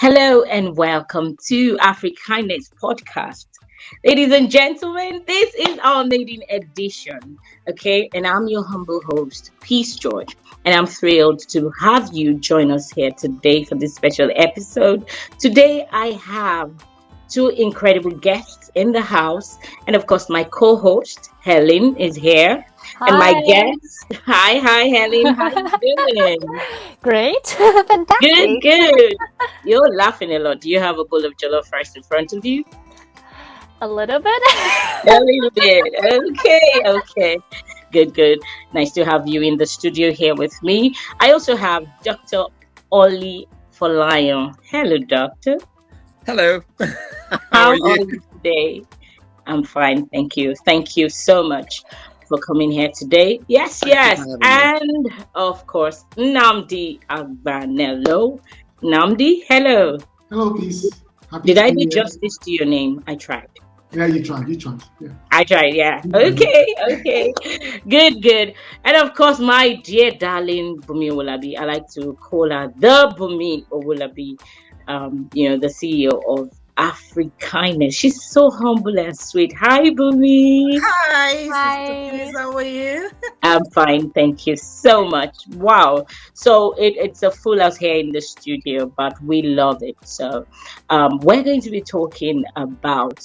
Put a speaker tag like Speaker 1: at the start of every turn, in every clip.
Speaker 1: Hello and welcome to Africanness podcast. Ladies and gentlemen, this is our maiden edition, okay? And I'm your humble host, Peace George, and I'm thrilled to have you join us here today for this special episode. Today, I have two incredible guests in the house, and of course, my co-host, Helen, is here. And my
Speaker 2: Hi.
Speaker 1: guest, hi, Helen, how you doing?
Speaker 2: Great.
Speaker 1: Good,
Speaker 2: Fantastic.
Speaker 1: good. You're laughing a lot. Do you have a bowl of jollof rice in front of you?
Speaker 2: A little bit.
Speaker 1: A little bit. Okay. Good, good. Nice to have you in the studio here with me. I also have Dr. Ollie Folayan. Hello, doctor.
Speaker 3: Hello. How
Speaker 1: How
Speaker 3: are
Speaker 1: are
Speaker 3: you?
Speaker 1: you today? I'm fine, thank you. Thank you so much for coming here today. Yes,
Speaker 3: Thank you for
Speaker 1: yes.
Speaker 3: having me.
Speaker 1: And of course, Namdi Agbanello. Namdi, hello.
Speaker 4: Hello, peace. Happy
Speaker 1: Did
Speaker 4: to
Speaker 1: I
Speaker 4: be
Speaker 1: do
Speaker 4: here.
Speaker 1: justice to your name? I tried.
Speaker 4: Yeah, you tried. You tried. Yeah.
Speaker 1: I tried, yeah.
Speaker 4: You tried.
Speaker 1: Okay. Good, good. And of course, my dear darling Bumi Owolabi, I like to call her the Bumi Owolabi, the CEO of Africanness. She's so humble and sweet. Hi, Bumi.
Speaker 5: Hi, Sister Peace.
Speaker 2: Hi.
Speaker 5: How are you?
Speaker 1: I'm fine, thank you so much. Wow. So it's a full house here in the studio, but we love it. So we're going to be talking about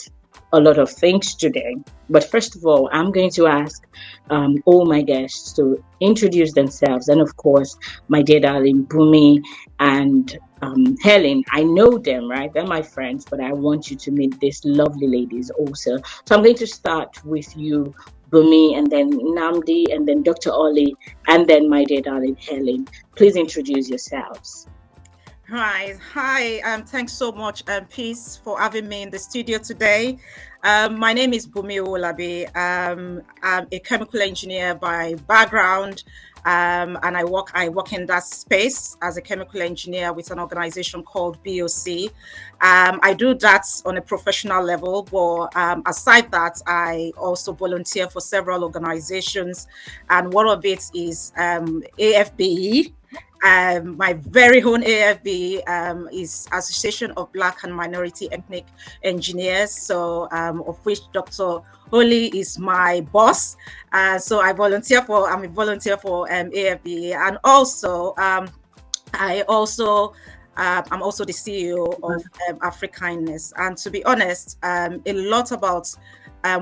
Speaker 1: a lot of things today. But first of all, I'm going to ask all my guests to introduce themselves. And of course, my dear darling Bumi and Helen, I know them, right? They're my friends, but I want you to meet these lovely ladies also. So I'm going to start with you, Bumi, and then Namdi, and then Dr. Ollie, and then my dear darling Helen. Please introduce yourselves.
Speaker 5: Right. Hi. Thanks so much, Peace, for having me in the studio today. My name is Bumi Owolabi. I'm a chemical engineer by background, and I work in that space as a chemical engineer with an organization called BOC. I do that on a professional level, but aside that, I also volunteer for several organizations, and one of it is AFBE. My very own AFB is Association of Black and Minority Ethnic Engineers, so of which Dr. Ollie is my boss. So I'm a volunteer for AFB, and also I'm also the CEO of Africanness. And to be honest, a lot about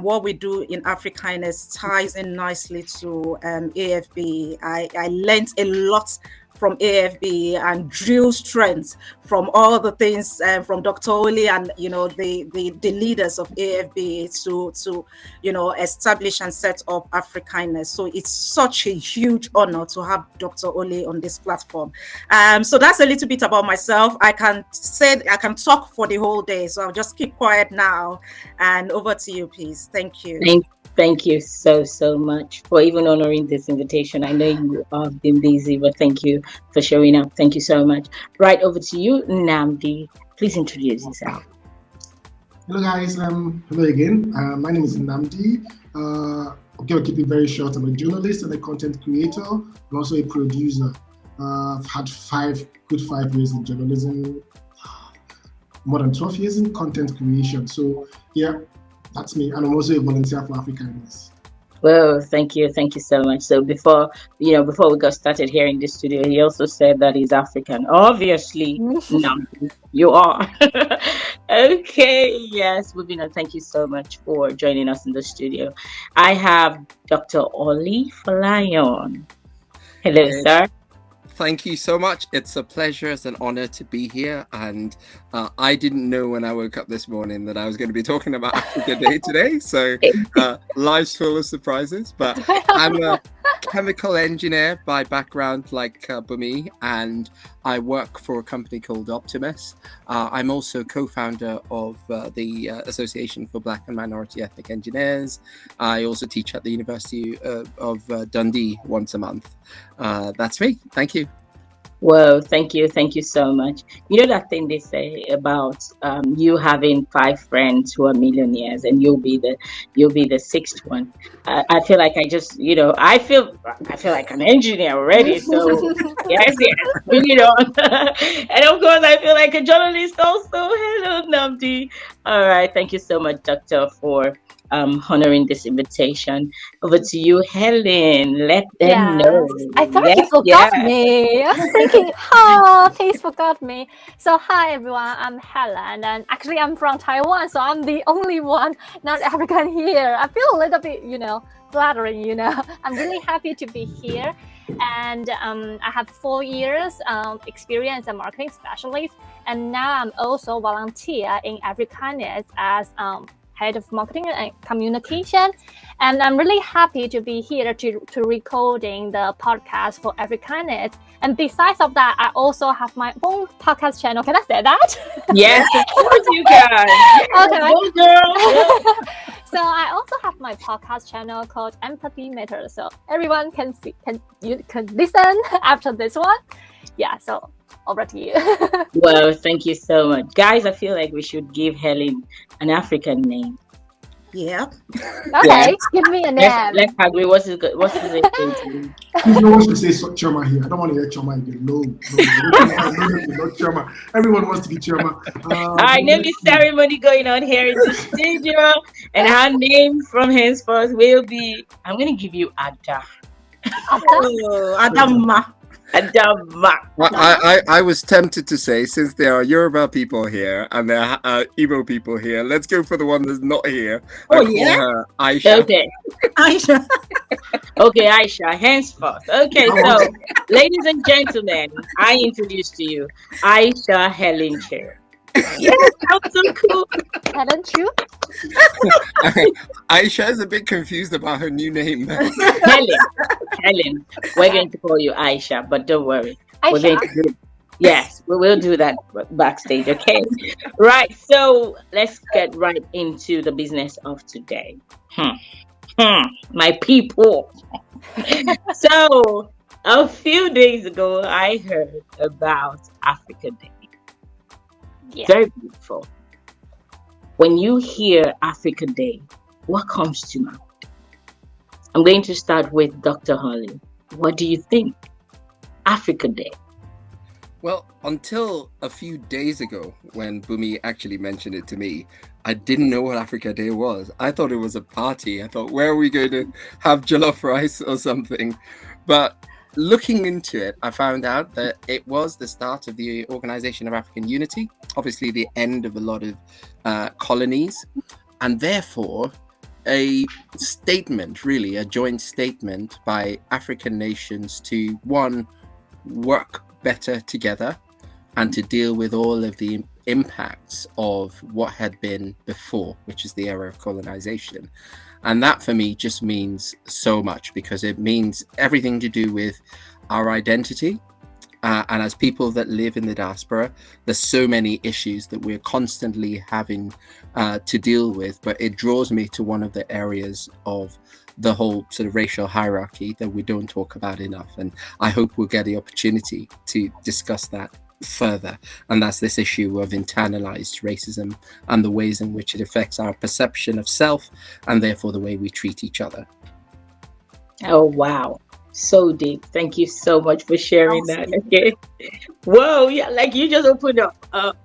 Speaker 5: what we do in Africanness ties in nicely to AFB. I learned a lot from AFB and drew strength from all the things from Dr. Oli and the leaders of AFB to establish and set up Africanness. So it's such a huge honor to have Dr. Oli on this platform. So that's a little bit about myself. I can talk for the whole day, so I'll just keep quiet now. And over to you, please. Thank you.
Speaker 1: Thank you so much for even honoring this invitation. I know you have been busy, but thank you for showing up. Thank you so much. Right over to you, Namdi. Please introduce yourself.
Speaker 4: Hello, guys. Hello again. My name is Namdi. Okay, I'll keep it very short. I'm a journalist and a content creator. I'm also a producer. I've had 5 years in journalism, more than 12 years in content creation. So, yeah, that's me. And I'm also a volunteer for Africanness.
Speaker 1: Well, thank you so much. So before we got started here in the studio, he also said that he's African. Obviously, Namdi, you are. Okay, yes, moving on. Thank you so much for joining us in the studio. I have Dr. Ollie Folayan. Hello,
Speaker 3: Hey,
Speaker 1: sir.
Speaker 3: Thank you so much. It's a pleasure, it's an honor to be here. And I didn't know when I woke up this morning that I was going to be talking about Africa Day today. So life's full of surprises. But I'm a chemical engineer by background, like Bumi, and I work for a company called Optimus. I'm also co-founder of the Association for Black and Minority Ethnic Engineers. I also teach at the University of Dundee once a month. That's me. Thank you.
Speaker 1: Well, thank you so much. You know that thing they say about you having five friends who are millionaires, and you'll be the sixth one. I feel like I feel like an engineer already. So yes, yes, bring it on. And of course, I feel like a journalist also. Hello, Namdi. All right, thank you so much, Doctor, for honoring this invitation. Over to you, Helen. Let them know.
Speaker 2: Yes, I thought you
Speaker 1: Yes,
Speaker 2: forgot
Speaker 1: yes.
Speaker 2: me. I was thinking, oh, please forgot me. So, hi everyone, I'm Helen, and actually, I'm from Taiwan, so I'm the only one not African here. I feel a little bit, flattering. I'm really happy to be here, and I have 4 years experience as a marketing specialist, and now I'm also volunteer in Africanness as head of marketing and communication. And I'm really happy to be here to recording the podcast for Africanness. And besides of that, I also have my own podcast channel. Can I say that?
Speaker 1: Yes, of course you can. Yes,
Speaker 2: Okay.
Speaker 1: go girl.
Speaker 2: So I also have my podcast channel called Empathy Matters. So everyone can listen after this one. Yeah, so over to you.
Speaker 1: Well, thank you so much. Guys, I feel like we should give Helen an African name.
Speaker 5: Yeah.
Speaker 2: Okay, give me a name.
Speaker 1: Let's agree. What's it going to be?
Speaker 4: Please, no one should say Choma here. I don't want to hear Choma again. No, not Choma. Everyone wants to be Choma.
Speaker 1: All right, name is ceremony going on here in the studio, and her name from henceforth will be. I'm going to give you Ada.
Speaker 5: Oh, Adama.
Speaker 1: Adama.
Speaker 3: I was tempted to say, since there are Yoruba people here and there are Igbo people here, let's go for the one that's not here.
Speaker 5: Oh,
Speaker 3: Call
Speaker 5: yeah?
Speaker 3: her Aisha.
Speaker 1: Okay.
Speaker 5: Aisha.
Speaker 1: Okay, Aisha, henceforth. Okay, so, ladies and gentlemen, I introduce to you Aisha Helen Chair. Yes, that's so cool.
Speaker 2: Haven't you?
Speaker 3: Aisha is a bit confused about her new name.
Speaker 1: Helen, we're going to call you Aisha, but don't worry. We're going to do, yes, we will do that backstage, okay? Right, so let's get right into the business of today. My people. So, a few days ago, I heard about Africa Day.
Speaker 2: Yeah.
Speaker 1: Very beautiful. When you hear Africa Day, what comes to mind? I'm going to start with Dr. Holly. What do you think? Africa Day.
Speaker 3: Well, until a few days ago, when Bumi actually mentioned it to me, I didn't know what Africa Day was. I thought it was a party. I thought, where are we going to have jollof rice or something? But looking into it, I found out that it was the start of the Organization of African Unity, obviously the end of a lot of colonies, and therefore a statement, really, a joint statement by African nations to, one, work better together and to deal with all of the impacts of what had been before, which is the era of colonization. And that for me just means so much, because it means everything to do with our identity. And as people that live in the diaspora, there's so many issues that we're constantly having to deal with. But it draws me to one of the areas of the whole sort of racial hierarchy that we don't talk about enough. And I hope we'll get the opportunity to discuss that further. And that's this issue of internalized racism and the ways in which it affects our perception of self and therefore the way we treat each other.
Speaker 1: Oh, wow. So deep. Thank you so much for sharing that. Okay. Whoa, yeah, like you just opened up.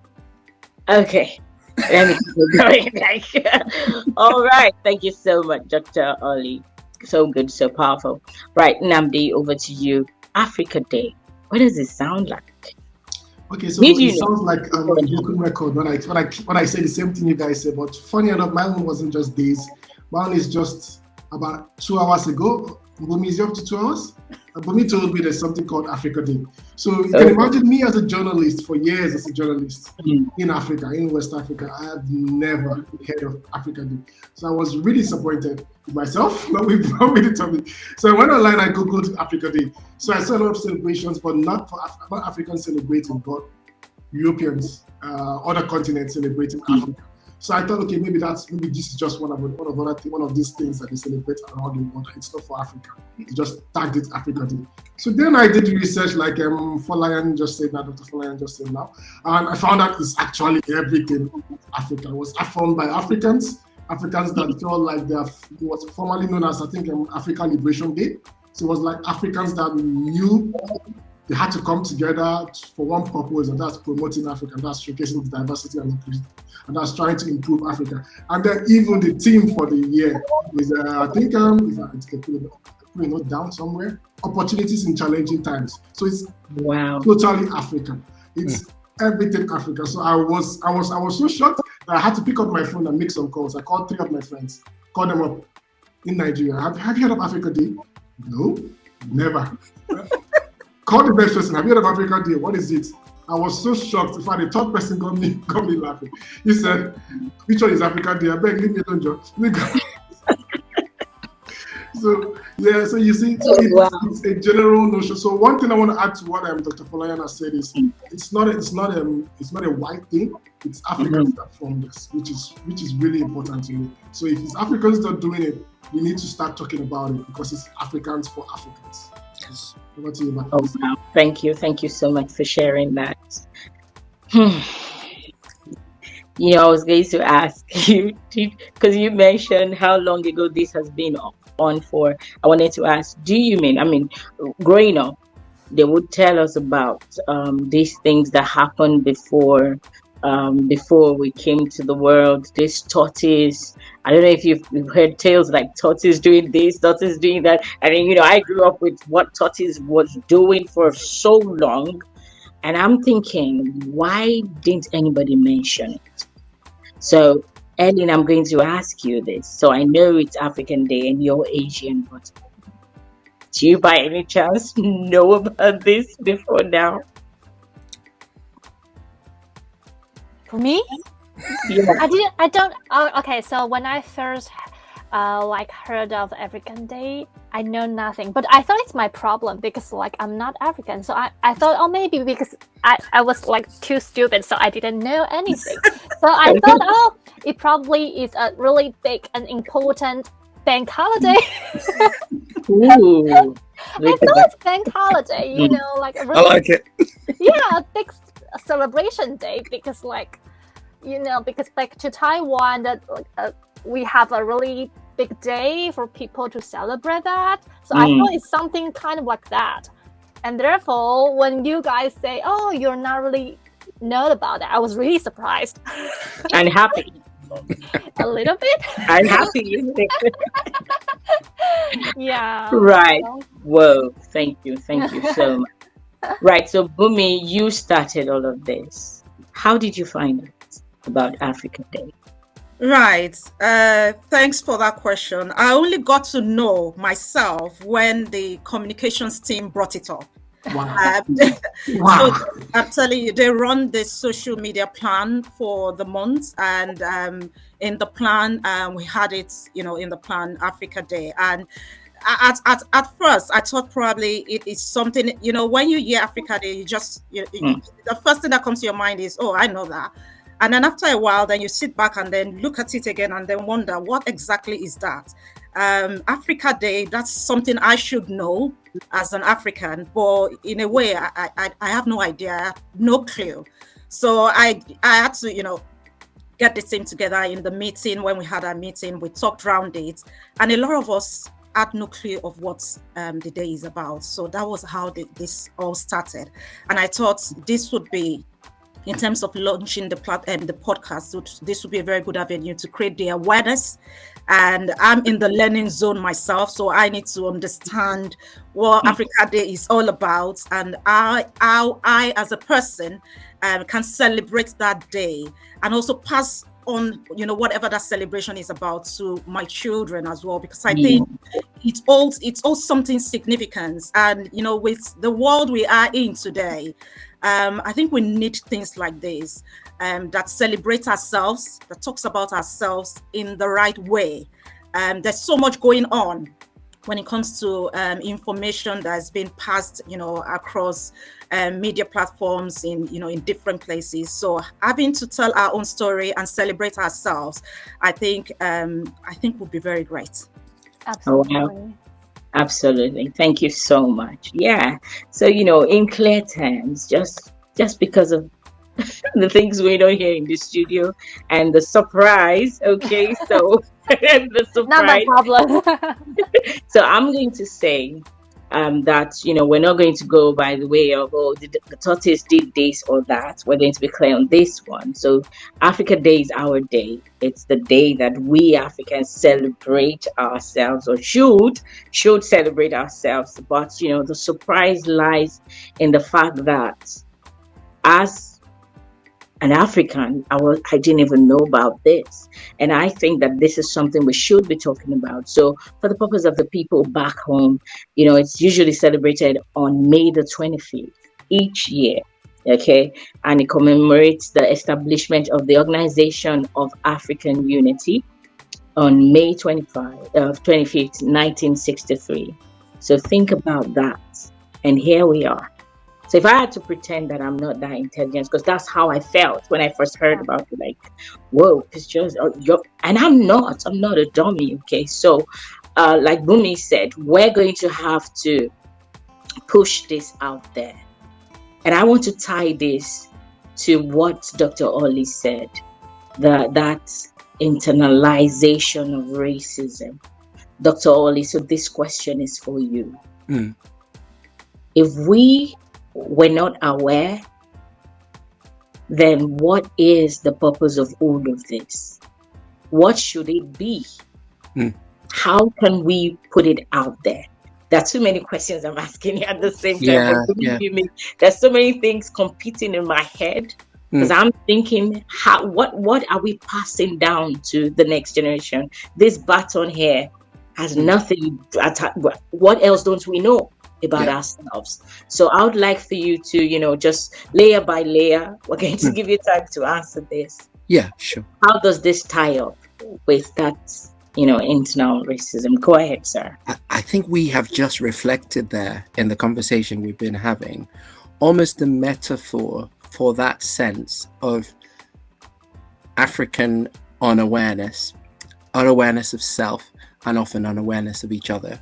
Speaker 1: Okay. Let me keep going. All right. Thank you so much, Dr. Ollie. So good, so powerful. Right, Namdi, over to you. Africa Day. What does it sound like?
Speaker 4: Okay, so it sounds like a broken record when I say the same thing you guys say, but funny enough, my own wasn't just days. My own is just about 2 hours ago. Bumi is up to 2 hours. Bumi told me there's something called Africa Day. So you can imagine me as a journalist for years as a journalist in Africa, in West Africa. I have never heard of Africa Day. So I was really disappointed with myself, not with Tommy. So I went online, I Googled Africa Day. So I saw a lot of celebrations, but not Africans celebrating, but Europeans, other continents celebrating Africa. So I thought, okay, maybe this is just one of these things that they celebrate around the world. It's not for Africa. They just tagged it Africa Day. So then I did research, like Folayan just said that, Dr. Folayan just said now, and I found out it's actually everything Africa. It was formed by Africans that felt like it was formerly known as, I think, African Liberation Day. So it was like Africans that knew they had to come together for one purpose, and that's promoting Africa, and that's showcasing the diversity and inclusion, and that's trying to improve Africa. And then even the theme for the year is, I think, if I put a note down somewhere, opportunities in challenging times. So it's totally African. It's everything Africa. So I was so shocked that I had to pick up my phone and make some calls. I called 3 of my friends, called them up in Nigeria. Have you heard of Africa Day? No, never. Call the best person. Have you heard of Africa Day? What is it? I was so shocked. In fact, the third person got me laughing. He said, "Which one is Africa Day? I beg, leave me alone, Joe." So you see, it's a general notion. So one thing I want to add to what Dr. Folayan has said is, it's not a white thing. It's Africans that formed this, which is really important to me. So if it's Africans that are doing it, we need to start talking about it, because it's Africans for Africans. Yes. Over to you, Mark.
Speaker 1: Oh, wow. Thank you so much for sharing that. I was going to ask you, because you mentioned how long ago this has been on for. I wanted to ask, growing up, they would tell us about these things that happened before we came to the world. This tortoise. I don't know if you've heard tales like tortoise doing this, tortoise doing that. I mean, I grew up with what tortoise was doing for so long, and I'm thinking, why didn't anybody mention it? So, Ellen, I'm going to ask you this. So I know it's African Day and you're Asian, but do you by any chance know about this before now?
Speaker 2: For me?
Speaker 1: Yeah.
Speaker 2: I don't. Okay, so when I first heard of African Day, I know nothing. But I thought it's my problem because I'm not African. So I thought, maybe because I was too stupid, so I didn't know anything. So I thought, it probably is a really big and important bank holiday.
Speaker 1: Ooh,
Speaker 2: I thought it's bank holiday, a really,
Speaker 3: I like it.
Speaker 2: a big celebration day, because because back to Taiwan, that we have a really big day for people to celebrate that. So I thought it's something kind of like that. And therefore, when you guys say, "Oh, you're not really know about that," I was really surprised.
Speaker 1: And happy.
Speaker 2: A little bit.
Speaker 1: I'm happy.
Speaker 2: Yeah.
Speaker 1: Right. Whoa. Thank you so much. Right. So, Bumi, you started all of this. How did you find out about Africa Day?
Speaker 5: Right. Thanks for that question. I only got to know myself when the communications team brought it up.
Speaker 4: Wow.
Speaker 5: So I'm telling you, they run the social media plan for the month, and in the plan, we had it, in the plan, Africa Day. And at first, I thought probably it is something, when you hear Africa Day, you just, the first thing that comes to your mind is, oh, I know that. And then after a while, then you sit back and then look at it again and then wonder, what exactly is that? Africa Day, that's something I should know as an African, but in a way, I have no idea, I have no clue. So I had to, get the team together in the meeting. When we had our meeting, we talked around it, and a lot of us had no clue of what the day is about. So that was how this all started. And I thought this would be, in terms of launching the podcast, this would be a very good avenue to create the awareness. And I'm in the learning zone myself, so I need to understand what Africa Day is all about, and how I as a person can celebrate that day, and also pass on, whatever that celebration is about to my children as well, because I think it's all something significant. And with the world we are in today, I think we need things like this that celebrate ourselves, that talks about ourselves in the right way. There's so much going on when it comes to information that's been passed, across media platforms in different places. So having to tell our own story and celebrate ourselves, I think would be very great.
Speaker 2: Absolutely.
Speaker 1: Oh, wow. Absolutely. Thank you so much. Yeah. So, in clear terms, just because of the things going on here in the studio and the surprise. Okay. So the
Speaker 2: Not my
Speaker 1: surprise.
Speaker 2: problem.
Speaker 1: So I'm going to say that we're not going to go by the way of the tortoise did this or that. We're going to be clear on this one. So Africa Day is our day. It's the day that we Africans celebrate ourselves, or should celebrate ourselves. But the surprise lies in the fact that as an African, I didn't even know about this. And I think that this is something we should be talking about. So for the purpose of the people back home, it's usually celebrated on May the 25th each year. Okay. And it commemorates the establishment of the Organization of African Unity on May 25th, 1963. So think about that. And here we are. So if I had to pretend that I'm not that intelligent, because that's how I felt when I first heard about it, like, whoa, it's just, and I'm not a dummy, okay? So like Bumi said, we're going to have to push this out there. And I want to tie this to what Dr. Ollie said, that internalization of racism. Dr. Ollie, so this question is for you. If we're not aware, then what is the purpose of all of this? What should it be? How can we put it out there? There are too many questions I'm asking at the same time. There's so many things competing in my head, because I'm thinking, what are we passing down to the next generation? This baton here has nothing. What else don't we know about ourselves? So I would like for you to, just layer by layer, we're going to give you time to answer this.
Speaker 3: Yeah, sure.
Speaker 1: How does this tie up with that, internal racism? Go ahead, sir.
Speaker 3: I think we have just reflected there in the conversation we've been having, almost a metaphor for that sense of African unawareness of self, and often unawareness of each other.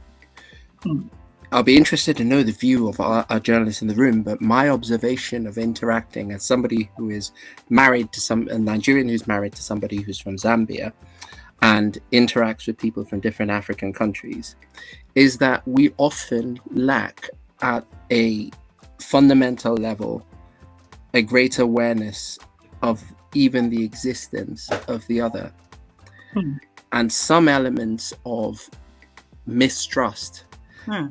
Speaker 3: I'll be interested to know the view of our journalists in the room, but my observation of interacting as somebody who is married to a Nigerian who's married to somebody who's from Zambia and interacts with people from different African countries is that we often lack at a fundamental level a great awareness of even the existence of the other. And some elements of mistrust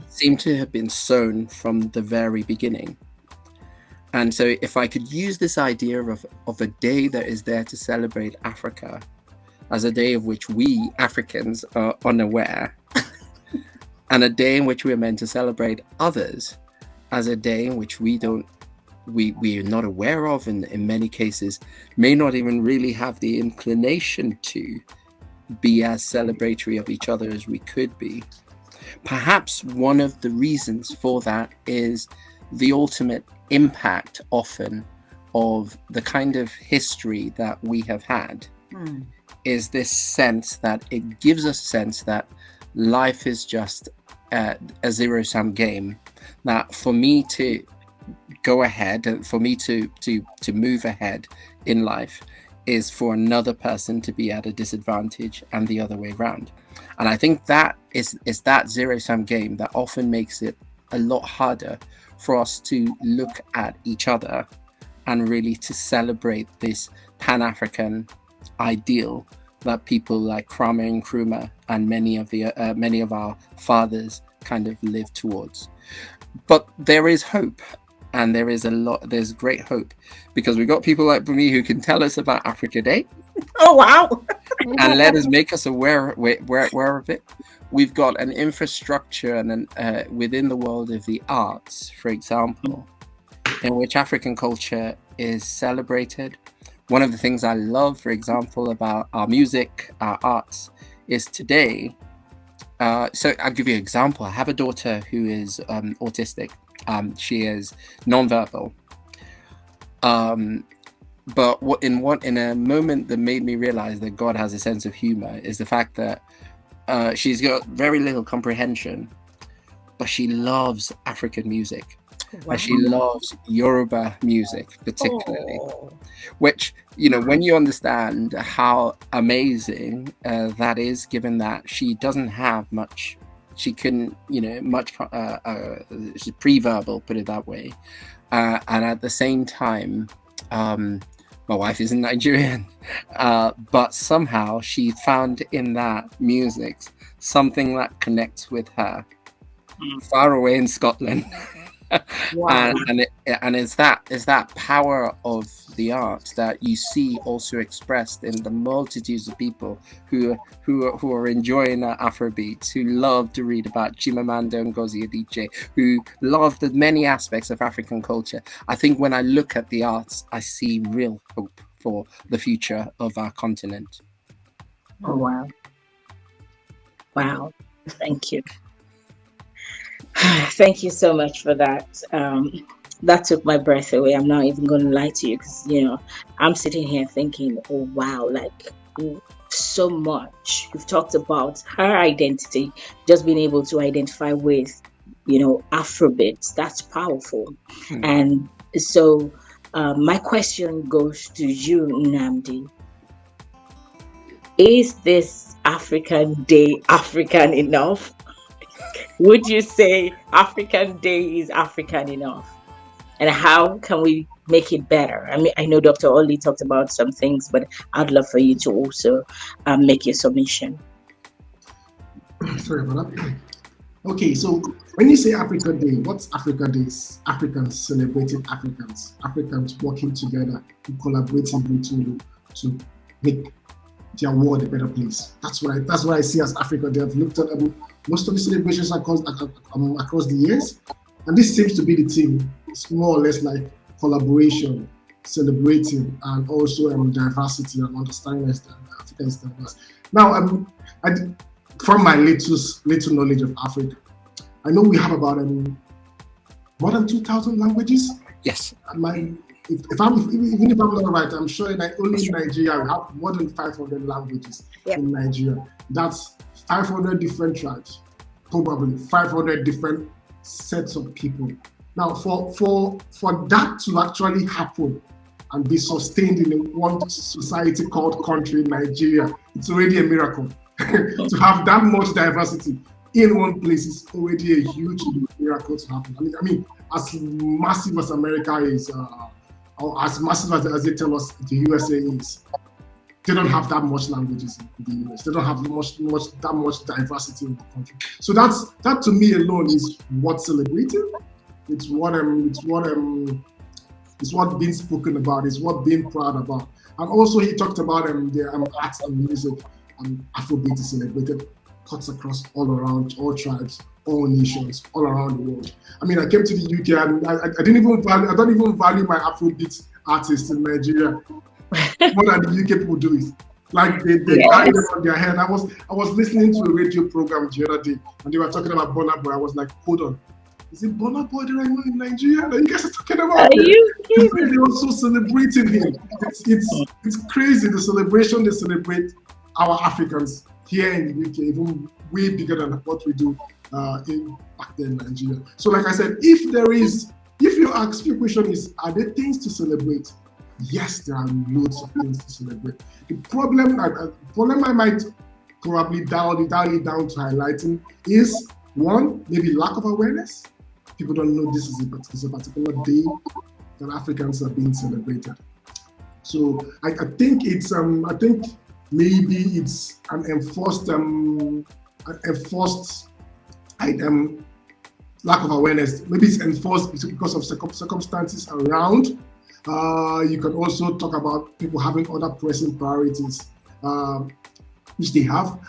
Speaker 3: seem to have been sown from the very beginning. And so if I could use this idea of a day that is there to celebrate Africa as a day of which we Africans are unaware, and a day in which we are meant to celebrate others as a day in which we are not aware of, and in many cases may not even really have the inclination to be as celebratory of each other as we could be. Perhaps one of the reasons for that is the ultimate impact often of the kind of history that we have had, is this sense that it gives us a sense that life is just a zero-sum game, that for me to go ahead and for me to move ahead in life is for another person to be at a disadvantage, and the other way around. And I think that is that zero-sum game that often makes it a lot harder for us to look at each other and really to celebrate this Pan-African ideal that people like Kwame Nkrumah and many of our fathers kind of live towards. But there is hope. And there's great hope, because we've got people like Bumi who can tell us about Africa Day.
Speaker 5: Oh, wow.
Speaker 3: And let us make us aware of it. We've got an infrastructure and within the world of the arts, for example, in which African culture is celebrated. One of the things I love, for example, about our music, our arts, is today So I'll give you an example. I have a daughter who is autistic. She is nonverbal. But in a moment that made me realize that God has a sense of humor is the fact that she's got very little comprehension, but she loves African music.
Speaker 5: Wow.
Speaker 3: And she loves Yoruba music particularly, which, when you understand how amazing that is, given that she doesn't have much, she couldn't, she's pre-verbal, put it that way. And at the same time, my wife isn't Nigerian, but somehow she found in that music something that connects with her far away in Scotland.
Speaker 5: Wow.
Speaker 3: and it's that power of the arts that you see also expressed in the multitudes of people who are enjoying Afrobeats, who love to read about Chimamanda Ngozi Adichie, who love the many aspects of African culture. I think when I look at the arts, I see real hope for the future of our continent.
Speaker 1: Oh, wow. Wow. Thank you. Thank you so much for that. That took my breath away. I'm not even going to lie to you because, I'm sitting here thinking, oh, wow, like so much. You've talked about her identity, just being able to identify with, Afrobeats. That's powerful. And so my question goes to you, Nnamdi. Is this African Day African enough? Would you say African Day is African enough? And how can we make it better? I mean, I know Dr. Ollie talked about some things, but I'd love for you to also make your submission.
Speaker 4: Sorry about that. Okay, so when you say African Day, what's Africa Day? Africans celebrating Africans working together, collaborating to make their world a better place. That's what I see as Africa Day. I've looked at most of the celebrations across the years, and this seems to be the theme. It's more or less like collaboration, celebrating, and also diversity and understanding that Africa is diverse. Now, from my little knowledge of Africa, I know we have about more than 2,000 languages.
Speaker 3: Yes.
Speaker 4: Even if I'm not right, I'm sure only in Nigeria we have more than 500 languages in Nigeria. That's 500 different tribes, probably 500 different sets of people. Now, for that to actually happen and be sustained in one society called country, Nigeria, it's already a miracle. To have that much diversity in one place is already a huge miracle to happen. I mean, as massive as America is, or as massive as they tell us the USA is, they don't have that much languages in the US. They don't have that much diversity in the country. So that to me alone is what's celebrating. It's what being spoken about. It's what being proud about. And also he talked about the arts and music. Afrobeat is celebrated, cuts across all around, all tribes, all nations, all around the world. I mean, I came to the UK and I don't even value my Afrobeat artists in Nigeria more than the UK people do it. Like they carry them on their head. I was listening to a radio program the other day and they were talking about Burna Boy. I was like, hold on, is it Burna Boy that I know in Nigeria that you guys are talking about?
Speaker 1: Are you kidding?
Speaker 4: They were so celebrating him. It's crazy the celebration they celebrate our Africans here in the UK, even way bigger than what we do back there in Nigeria. So like I said, if your question is, are there things to celebrate? Yes, there are loads of things to celebrate. The problem I might probably dial it down to highlighting is, one, maybe lack of awareness. People don't know this is a particular day that Africans are being celebrated. So I think maybe it's an enforced lack of awareness. Maybe it's enforced because of circumstances around. You can also talk about people having other pressing priorities, which they have.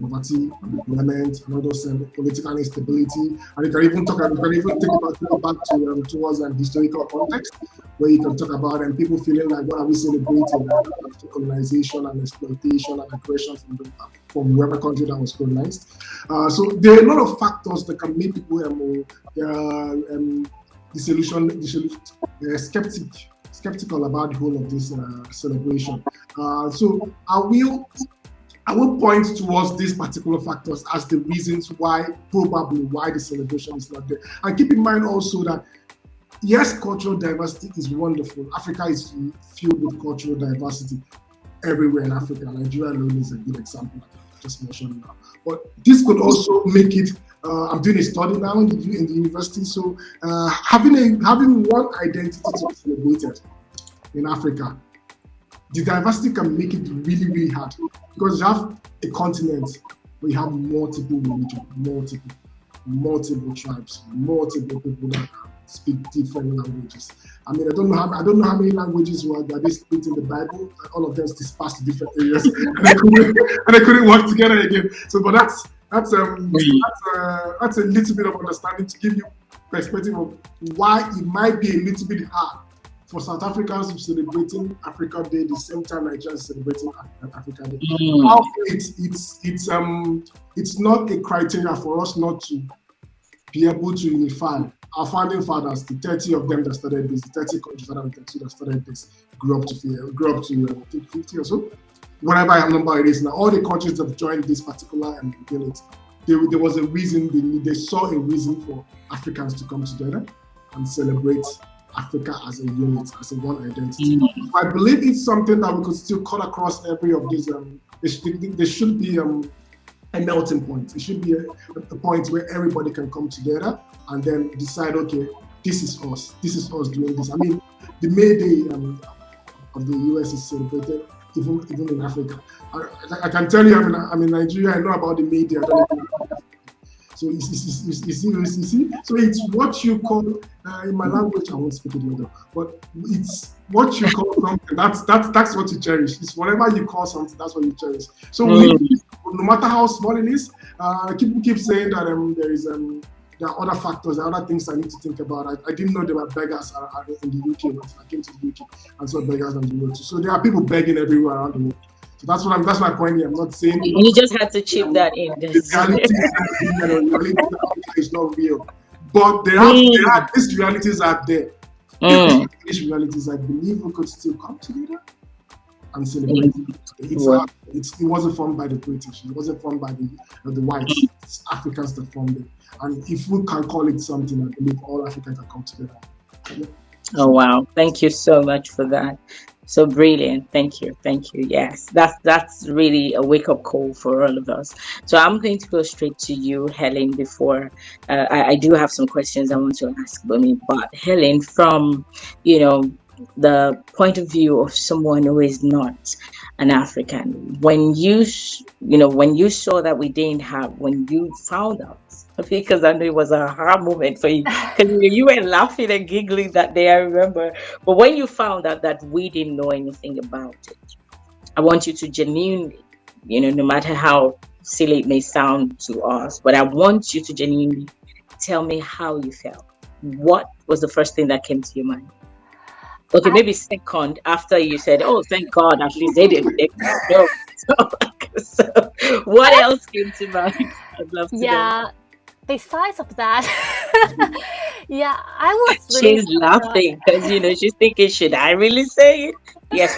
Speaker 4: Poverty, unemployment, and all those political instability. And you can even take it back towards an historical context. where you can talk about and people feeling like, what are we celebrating? Colonization and exploitation and aggression from whoever country that was colonized. So there are a lot of factors that can make people skeptical about the whole of this celebration. So I will point towards these particular factors as the reasons why the celebration is not there. And keep in mind also that, yes, cultural diversity is wonderful. Africa is filled with cultural diversity everywhere in Africa. Nigeria alone is a good example, like I just mentioned now. But this could also make it, I'm doing a study now in the university, so having one identity to be celebrated in Africa, the diversity can make it really, really hard, because you have a continent where you have multiple religions, multiple tribes, multiple people that speak different languages. I mean, I don't know how many languages were that is split in the Bible. All of them dispersed to different areas, and they couldn't work together again. So, but that's a little bit of understanding to give you perspective of why it might be a little bit hard for South Africans celebrating Africa Day the same time Nigerians celebrating Africa Day. It's not a criteria for us not to be able to unify. Our founding fathers, the 30 of them that started this, the 30 countries that started this, grew up to 50 or so, whatever number it is now. All the countries that joined this particular unit, there was a reason. They saw a reason for Africans to come together and celebrate Africa as a unit, as a one identity. I believe it's something that we could still cut across every of these. There should be a melting point. It should be a point where everybody can come together and then decide, okay, this is us. This is us doing this. I mean, the May Day of the US is celebrated even in Africa. I can tell you, I'm in Nigeria. I know about the May Day. So you see. So it's what you call in my language. I won't speak it later, but it's what you call something. That's what you cherish. It's whatever you call something. That's what you cherish. So no matter how small it is, people keep saying that there are other factors, there are other things I need to think about. I didn't know there were beggars in the UK, but I came to the UK and saw beggars on the road too. So there are people begging everywhere around the world. So that's my point here. I'm not saying
Speaker 1: you just had to chip that in.
Speaker 4: The reality is not real, but there are these realities out there. These realities, I believe we could still come together and celebrate. It wasn't formed by the British. It wasn't formed by the whites. It's Africans that formed it. And if we can call it something, I believe all Africans can come together. Yeah.
Speaker 1: Oh wow! Thank you so much for that. So brilliant. Thank you. Yes, that's really a wake-up call for all of us. So I'm going to go straight to you, Helen, before I do have some questions I want to ask Bumi. But Helen, from the point of view of someone who is not an African, when you saw that we didn't have, when you found out, because I know it was a hard moment for you, because you were laughing and giggling that day, I remember. But when you found out that we didn't know anything about it, I want you to genuinely, no matter how silly it may sound to us, but I want you to genuinely tell me how you felt. What was the first thing that came to your mind? Okay, maybe second, after you said, "Oh, thank God, at least they didn't." So, what else came to mind? I'd love to know.
Speaker 2: Besides of that, I was really
Speaker 1: She's laughing because she's thinking, should I really say it? Yes,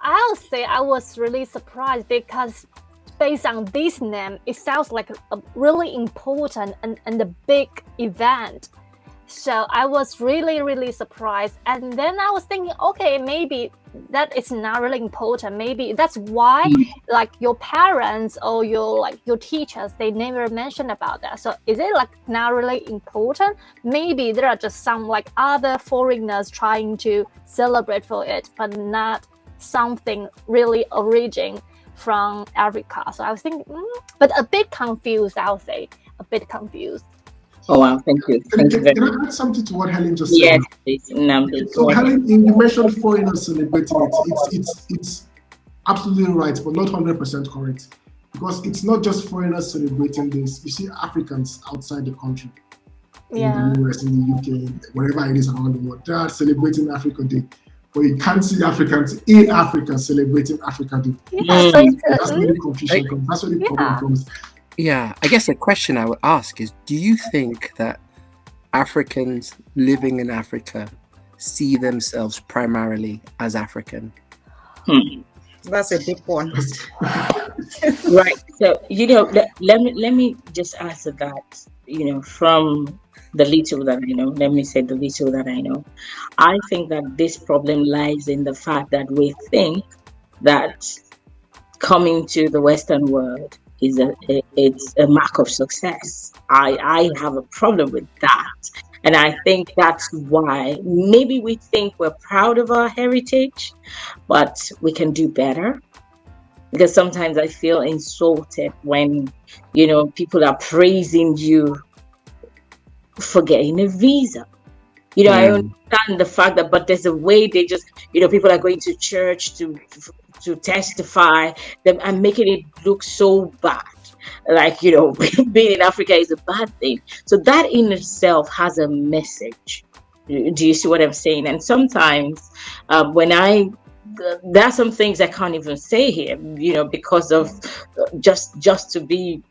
Speaker 2: I'll say I was really surprised because based on this name, it sounds like a really important and a big event. So I was really, really surprised. And then I was thinking, okay, maybe that is not really important. Maybe that's why like your parents or your teachers, they never mention about that. So is it like not really important? Maybe there are just some like other foreigners trying to celebrate for it, but not something really originating from Africa. So I was thinking, but a bit confused, I'll say. A bit confused.
Speaker 1: Oh wow, thank you.
Speaker 4: Can I add something to what Helen just said?
Speaker 1: Yes, please.
Speaker 4: So Helen, you mentioned foreigners celebrating it. It's absolutely right, but not 100% correct. Because it's not just foreigners celebrating this. You see Africans outside the country
Speaker 2: Yeah.
Speaker 4: in the US, in the UK, wherever it is around the world. They are celebrating Africa Day. But you can't see Africans in Africa celebrating Africa Day.
Speaker 2: Yeah, so
Speaker 4: That's where the confusion comes. That's where the problem comes.
Speaker 3: Yeah, I guess the question I would ask is, do you think that Africans living in Africa see themselves primarily as African?
Speaker 5: That's a deep one.
Speaker 1: Right. So, let me just answer that, from the little that I know. Let me say the little that I know. I think that this problem lies in the fact that we think that coming to the Western world is it's a mark of success. I have a problem with that. And I think that's why maybe we think we're proud of our heritage, but we can do better. Because sometimes I feel insulted when, people are praising you for getting a visa. I understand the fact that, but there's a way they just, people are going to church to testify them and making it look so bad. Like, being in Africa is a bad thing. So that in itself has a message. Do you see what I'm saying? And sometimes there are some things I can't even say here, because of just to be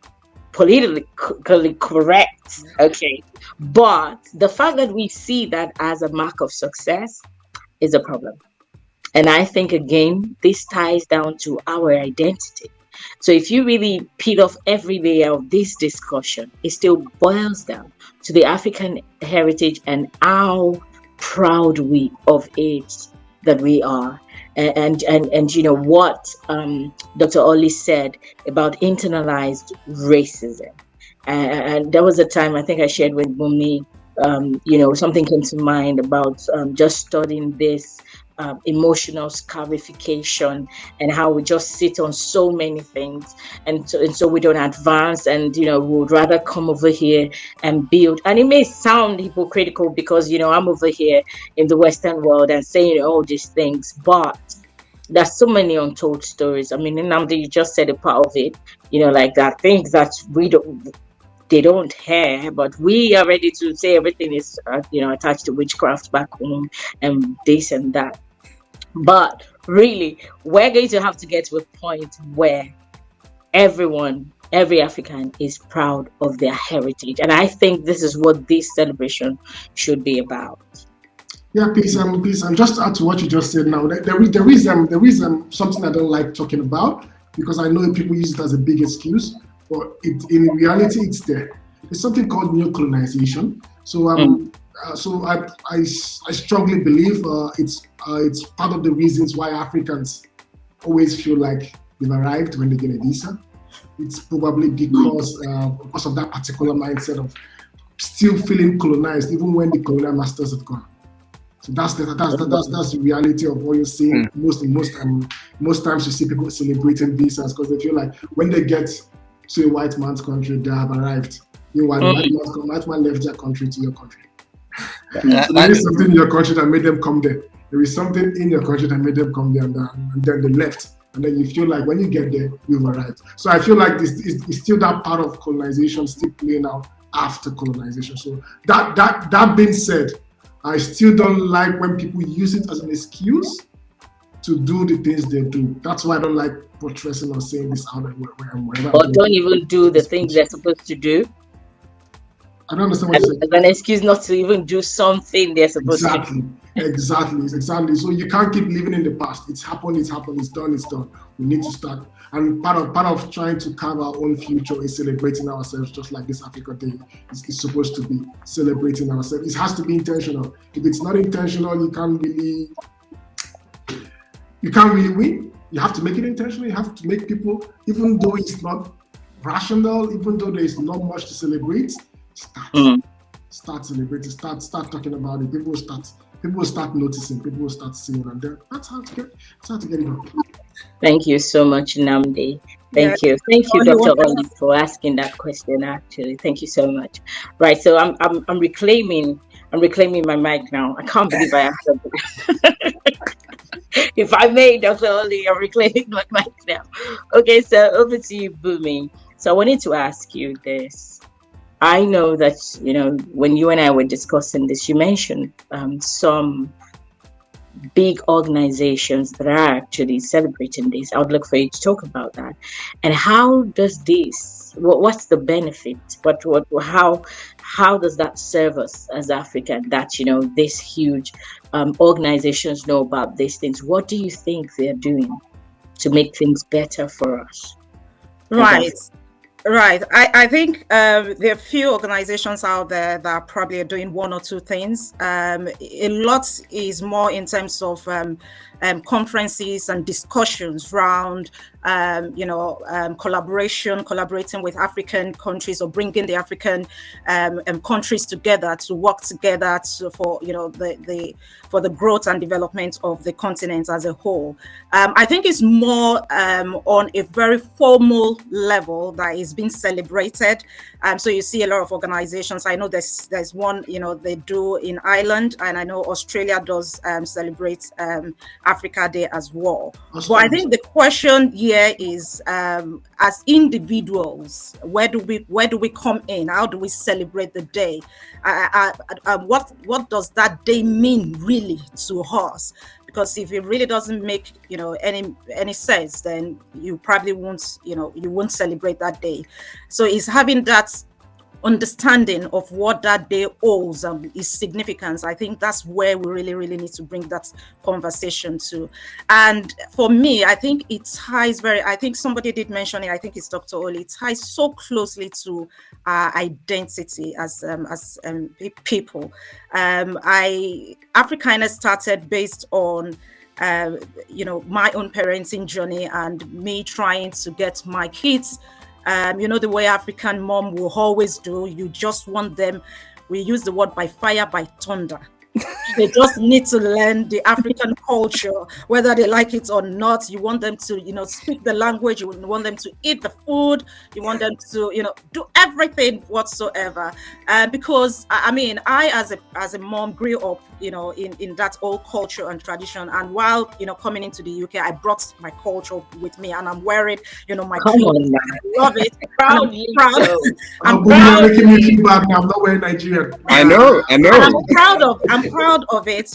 Speaker 1: politically correct. Okay. But the fact that we see that as a mark of success is a problem. And I think, again, this ties down to our identity. So if you really peel off every layer of this discussion, it still boils down to the African heritage and how proud we of it that we are. And what Dr. Ollie said about internalized racism. And there was a time I think I shared with Bumi, something came to mind about just studying this emotional scarification and how we just sit on so many things, and so we don't advance, and we would rather come over here and build. And it may sound hypocritical because I'm over here in the Western world and saying all these things, but there's so many untold stories. I mean, Nnamdi, you just said a part of it, like that things that they don't hear, but we are ready to say everything is attached to witchcraft back home and this and that. But really, we're going to have to get to a point where every African is proud of their heritage. And I think this is what this celebration should be about.
Speaker 4: Yeah, please, and just to add to what you just said now, there is something I don't like talking about, because I know people use it as a big excuse, but in reality, it's there. There's something called neocolonization. So I strongly believe it's part of the reasons why Africans always feel like they've arrived when they get a visa. It's probably because of that particular mindset of still feeling colonized even when the colonial masters have gone. So that's the reality of what you're seeing. Most times you see people celebrating visas because they feel like when they get to a white man's country, they have arrived. Meanwhile, the white man left their country to your country. So there is something in your country that made them come there. There is something in your country that made them come there, and then they left. And then you feel like when you get there, you've arrived. So I feel like this is still that part of colonization still playing out after colonization. So that being said, I still don't like when people use it as an excuse to do the things they do. That's why I don't like portraying or saying this out and wherever.
Speaker 1: Or don't even do the things they're supposed to do.
Speaker 4: I don't understand what you're saying.
Speaker 1: As an excuse not to even do something they're supposed to do.
Speaker 4: Exactly. So you can't keep living in the past. It's happened, it's done. We need to start. And part of trying to carve our own future is celebrating ourselves, just like this Africa Day is supposed to be, celebrating ourselves. It has to be intentional. If it's not intentional, you can't really win. You have to make it intentional. You have to make people, even though it's not rational, even though there is not much to celebrate, start celebrating, start talking about it. People will start noticing, people will start seeing, and then that's how to get it done.
Speaker 1: Thank you so much, Nnamdi. Thank you, Dr. Ollie, for asking that question. Actually, thank you so much. Right, so I'm reclaiming my mic now. I can't believe I answered that. If I may, Dr. Ollie, I'm reclaiming my mic now. Okay, so over to you, Bumi. So I wanted to ask you this. I know that, when you and I were discussing this, you mentioned some big organizations that are actually celebrating this. I would like for you to talk about that. And how does what's the benefit? How does that serve us as African, that, these huge organizations know about these things? What do you think they're doing to make things better for us?
Speaker 5: Right. Right. I think there are few organizations out there that probably are doing one or two things. A lot is more in terms of conferences and discussions around, collaborating with African countries, or bringing the African countries together to work together for the growth and development of the continent as a whole. I think it's more on a very formal level that is being celebrated. So you see a lot of organizations. I know there's one, they do in Ireland, and I know Australia does celebrate Africa Day as well. But I think the question here is, as individuals, where do we come in? How do we celebrate the day? What does that day mean really to us? Because if it really doesn't make any sense, then you probably won't celebrate that day. So it's having that understanding of what that day holds and its significance. I think that's where we really need to bring that conversation to. And for me, I think it ties I think somebody did mention it, I think it's Dr. Ollie, it ties so closely to our identity as people. Africanness started based on my own parenting journey and me trying to get my kids, the way African mom will always do. You just want them, we use the word by fire, by thunder. They just need to learn the African culture, whether they like it or not. You want them to, speak the language. You want them to eat the food. You want them to, do everything whatsoever. Because I as a mom grew up, in that old culture and tradition. And while, coming into the UK, I brought my culture with me, and I'm wearing, my clothes. I love it. Proud. I'm proud.
Speaker 4: You're making me feel bad now. I'm not wearing Nigerian.
Speaker 3: I know.
Speaker 5: And I'm proud of it.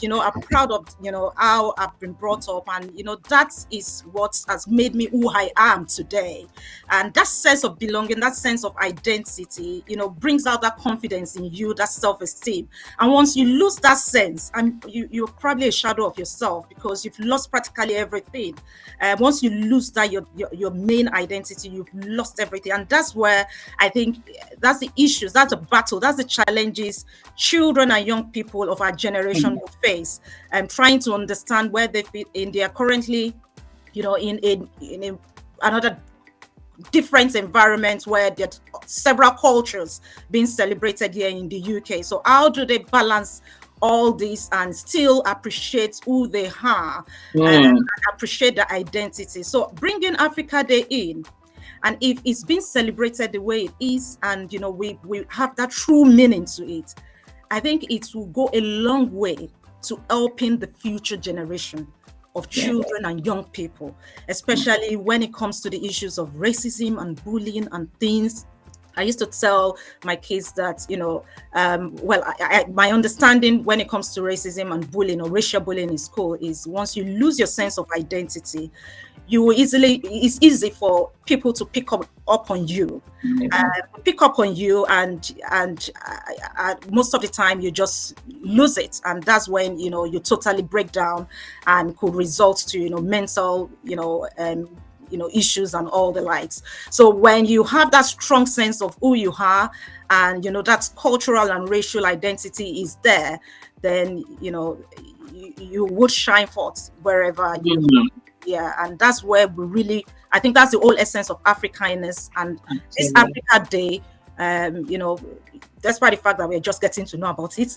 Speaker 5: I'm proud of, how I've been brought up. And, that is what has made me who I am today. And that sense of belonging, that sense of identity, brings out that confidence in you, that self-esteem. And once you lose that sense, you're probably a shadow of yourself, because you've lost practically everything. Once you lose that, your main identity, you've lost everything. And that's where I think that's the issues, that's the battle, that's the challenges children and young people of our generation will face, and trying to understand where they fit in. They are currently, in another different environment where there's several cultures being celebrated here in the UK. So how do they balance all this and still appreciate who they are and appreciate the identity? So bringing Africa Day in, and if it's being celebrated the way it is, and we have that true meaning to it, I think it will go a long way to helping the future generation of children and young people, especially when it comes to the issues of racism and bullying and things. I used to tell my kids that, my understanding when it comes to racism and bullying, or racial bullying in school, is once you lose your sense of identity, it's easy for people to pick up on you, and most of the time you just lose it, and that's when you totally break down and could result to mental issues and all the likes. So when you have that strong sense of who you are, and that cultural and racial identity is there, then you would shine forth wherever you go. Yeah, and that's where I think that's the whole essence of Africanness and this Africa Day. Despite the fact that we're just getting to know about it,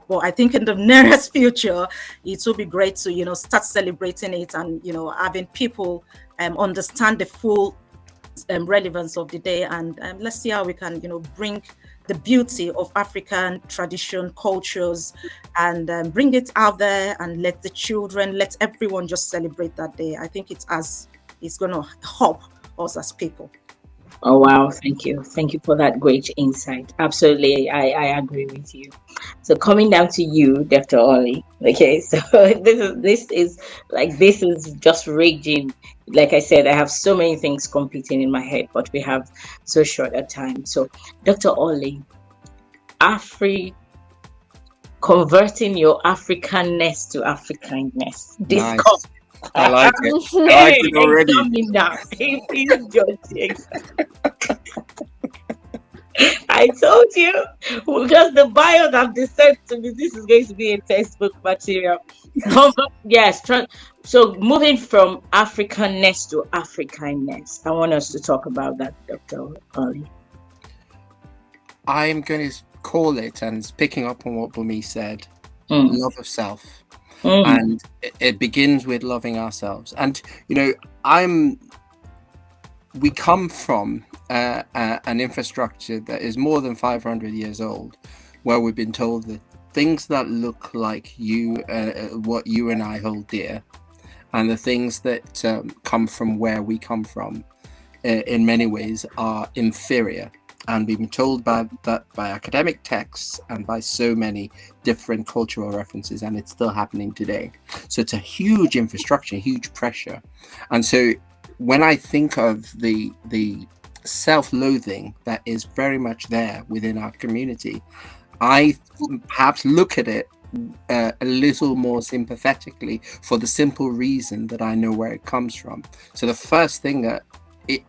Speaker 5: but I think in the nearest future, it will be great to start celebrating it, and having people understand the full relevance of the day, and let's see how we can bring the beauty of African tradition, cultures, and bring it out there, and let the children, let everyone just celebrate that day. I think it's going to help us as people.
Speaker 1: Oh wow, thank you for that great insight. Absolutely, I agree with you. So coming down to you, Dr. Ollie. Okay, so this is just raging. Like I said, I have so many things competing in my head, but we have so short a time. So, Dr. Ollie, Afri converting your Africanness to Africanness. Discuss.
Speaker 3: Nice. I like it. I like
Speaker 1: Hey,
Speaker 3: it already.
Speaker 1: examine that. Please judge. I told you, because the bio that they sent to me, this is going to be a textbook material. Yes, so moving from Africanness to Africanness, I want us to talk about that, Dr. Ollie.
Speaker 3: I'm going to call it, and it's picking up on what Bumi said,
Speaker 1: Mm.
Speaker 3: love of self.
Speaker 1: Mm.
Speaker 3: And it begins with loving ourselves. And, we come from an infrastructure that is more than 500 years old, where we've been told that things that look like you, what you and I hold dear, and the things that come from where we come from, in many ways are inferior. And we've been told by academic texts and by so many different cultural references, and it's still happening today. So it's a huge infrastructure, huge pressure. And so when I think of the self-loathing that is very much there within our community, I perhaps look at it a little more sympathetically, for the simple reason that I know where it comes from. So the first thing that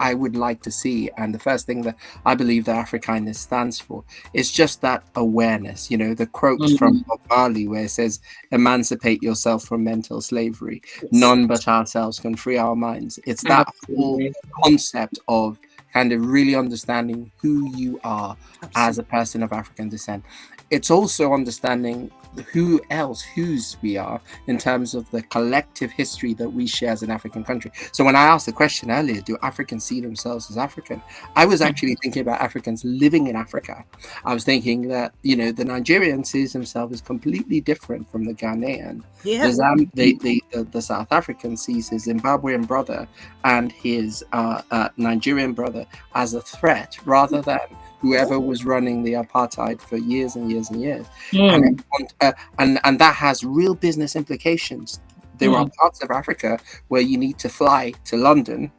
Speaker 3: I would like to see, and the first thing that I believe that Africanness stands for, is just that awareness. The quote from Bob Marley where it says, "Emancipate yourself from mental slavery. None but ourselves can free our minds." It's that whole concept of kind of really understanding who you are as a person of African descent. It's also understanding whose we are in terms of the collective history that we share as an African country. So when I asked the question earlier, do Africans see themselves as African? I was actually thinking about Africans living in Africa. I was thinking that, the Nigerian sees himself as completely different from the Ghanaian.
Speaker 5: Yeah.
Speaker 3: The South African sees his Zimbabwean brother and his Nigerian brother as a threat, rather than whoever was running the apartheid for years and years and years. And that has real business implications. There are parts of Africa where you need to fly to London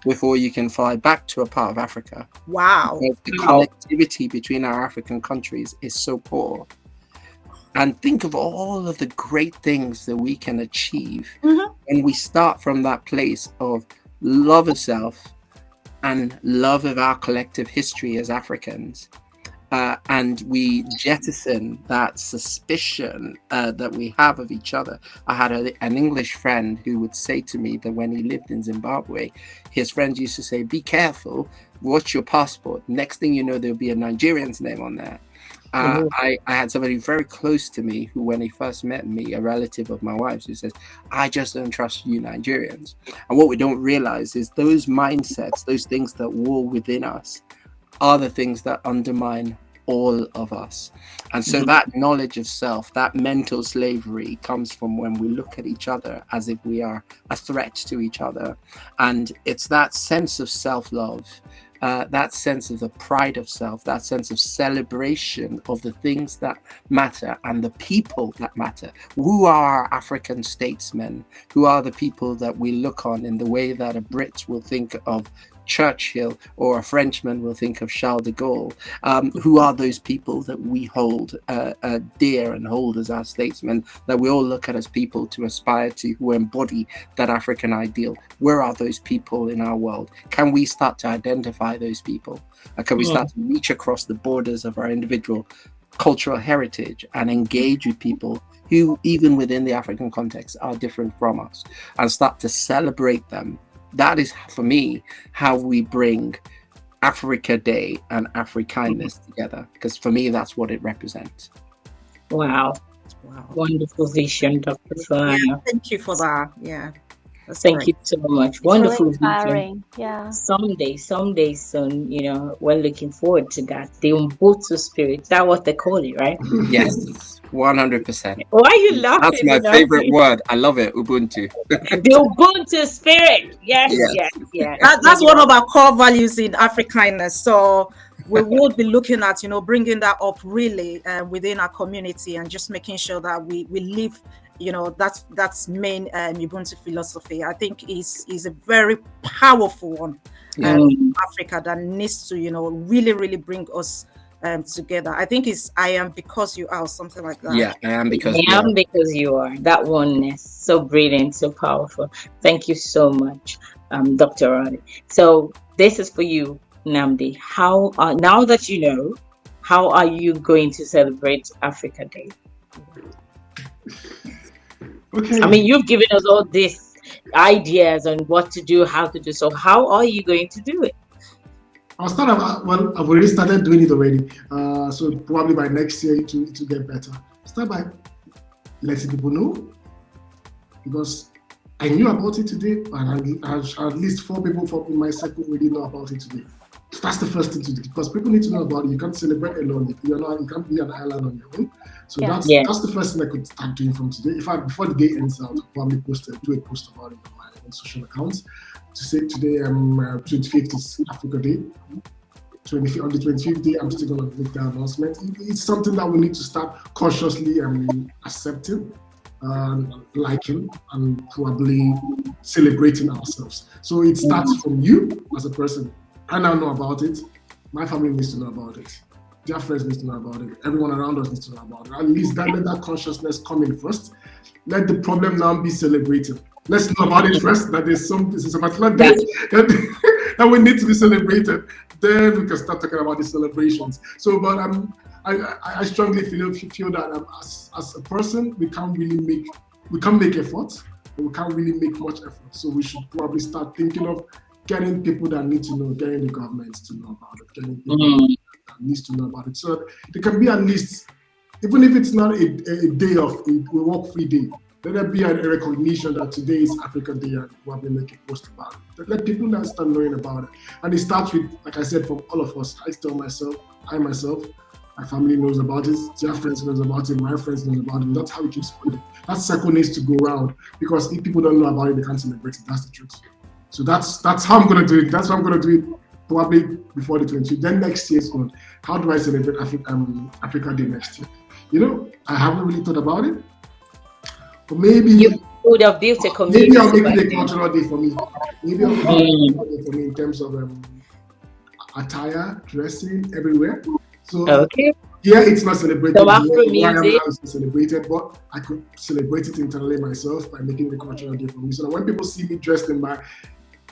Speaker 3: before you can fly back to a part of Africa.
Speaker 5: Wow.
Speaker 3: Because the connectivity between our African countries is so poor. And think of all of the great things that we can achieve when we start from that place of love of self and love of our collective history as Africans. And we jettison that suspicion that we have of each other. I had an English friend who would say to me that when he lived in Zimbabwe, his friends used to say, "Be careful, watch your passport. Next thing you know, there'll be a Nigerian's name on there." I had somebody very close to me who, when he first met me, a relative of my wife's, who says, "I just don't trust you Nigerians." And what we don't realize is those mindsets, those things that war within us, are the things that undermine all of us. And so that knowledge of self, that mental slavery, comes from when we look at each other as if we are a threat to each other. And it's that sense of self-love, that sense of the pride of self, that sense of celebration of the things that matter and the people that matter. Who are our African statesmen? Who are the people that we look on in the way that a Brit will think of Churchill, or a Frenchman will think of Charles de Gaulle? Who are those people that we hold dear and hold as our statesmen, that we all look at as people to aspire to, who embody that African ideal? Where are those people in our world? Can we start to identify those people? Can we start to reach across the borders of our individual cultural heritage and engage with people who, even within the African context, are different from us, and start to celebrate them? That is, for me, how we bring Africa Day and Africanness together, because for me, that's what it represents.
Speaker 1: Wow. Wonderful vision, Dr. Folayan.
Speaker 5: Thank you for that. Yeah.
Speaker 1: Thank you so much.
Speaker 2: It's
Speaker 1: Wonderful
Speaker 2: really
Speaker 1: vision.
Speaker 2: inspiring. Yeah.
Speaker 1: Someday soon, we're looking forward to that. The Ubuntu spirit. Is that what they call it, right?
Speaker 3: Yes, 100%.
Speaker 1: Why are you laughing?
Speaker 3: That's my favorite word. I love it, Ubuntu.
Speaker 1: The Ubuntu spirit. Yes.
Speaker 5: That's one of our core values in Africanness. So we will be looking at, bringing that up really within our community and just making sure that we live, that's main Ubuntu philosophy. I think is a very powerful one in Africa that needs to, really, really bring us together. I think it's I am because you are, or something like that.
Speaker 3: Yeah, I am because
Speaker 1: you are. That oneness, so brilliant, so powerful. Thank you so much, Dr. Ollie. So this is for you, Nnamdi. How now that you know, how are you going to celebrate Africa Day?
Speaker 4: Okay.
Speaker 1: I mean, you've given us all these ideas on what to do, how to do. So how are you going to do it?
Speaker 4: I'll start. Well, I've already started doing it already. So probably by next year to get better. Start by letting people know, because I knew about it today, and at least 4 people in my circle already know about it today. So that's the first thing to do, because people need to know about it. You can't celebrate alone. You can't be an island on your own. So that's the first thing I could start doing from today. Before the day ends out, I'll probably do a post about it on my own social accounts to say today 25th is Africa Day. On the 25th day, I'm still going to make the announcement. It's something that we need to start consciously accepting, liking, and probably celebrating ourselves. So it starts from you as a person. I now know about it. My family needs to know about it. Their friends need to know about it. Everyone around us needs to know about it. At least let that consciousness come in first. Let the problem now be celebrated. Let's know about it first, that this is a particular day that we need to be celebrated. Then we can start talking about the celebrations. So, but I strongly feel that as a person, we can't make efforts, but we can't really make much effort. So we should probably start thinking of getting people that need to know, getting the governments to know about it, getting people that needs to know about it. So there can be at least, even if it's not a day of a work-free day, let there be a recognition that today is Africa Day and probably make a post about it. Let people now start knowing about it. And it starts with, like I said, from all of us. I myself, my family knows about it, their friends knows about it, my friends knows about it. That's how it keeps spreading. That circle needs to go around, because if people don't know about it, they can't celebrate it. That's the truth. So that's how I'm going to do it. That's how I'm going to do it, probably before the 20th. Then next year's going, how do I celebrate Africa Day next year? I haven't really thought about it. But maybe
Speaker 1: you would have built a community.
Speaker 4: Maybe I'll make it a cultural day for me. Maybe I'll make it a cultural day for me in terms of attire, dressing, everywhere. So yeah, it's not celebrated. It's celebrated, but I could celebrate it internally myself by making it a cultural day for me. So that when people see me dressed in my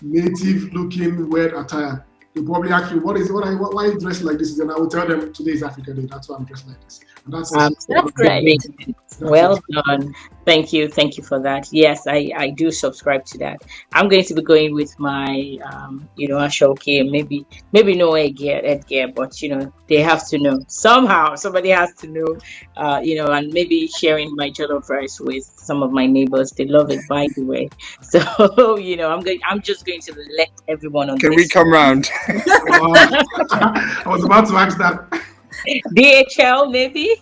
Speaker 4: native-looking weird attire, they probably ask me, why are you dressed like this? And I will tell them, today is Africa Day. That's why I'm dressed like this. And that's
Speaker 1: great. Well done. Thank you for that. Yes, I do subscribe to that. I'm going to be going with my Ashoke, maybe no headgear, but they have to know. Somehow somebody has to know, and maybe sharing my jollof rice with some of my neighbors. They love it, by the way. So I'm just going to let everyone on.
Speaker 3: Can we come round?
Speaker 4: I was about to ask that.
Speaker 1: DHL maybe,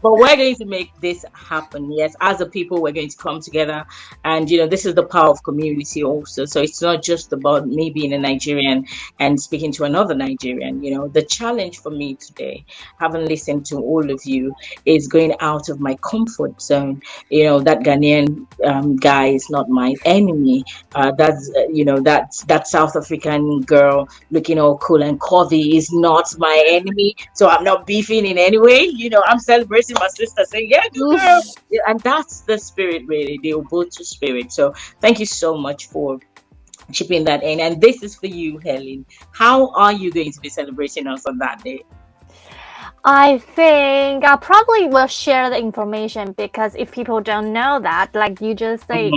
Speaker 1: but we're going to make this happen. Yes, as a people, we're going to come together, and this is the power of community also. So it's not just about me being a Nigerian and speaking to another Nigerian. The challenge for me today, having listened to all of you, is going out of my comfort zone. That Ghanaian guy is not my enemy. That South African girl looking all cool and curvy is not my enemy. So I'm not beefing in any way. I'm celebrating my sister, saying, yeah, good girl. And that's the spirit, really, the Ubuntu spirit. So thank you so much for chipping that in. And this is for you, Helen. How are you going to be celebrating us on that day?
Speaker 2: I think I probably will share the information, because if people don't know that, like you just say,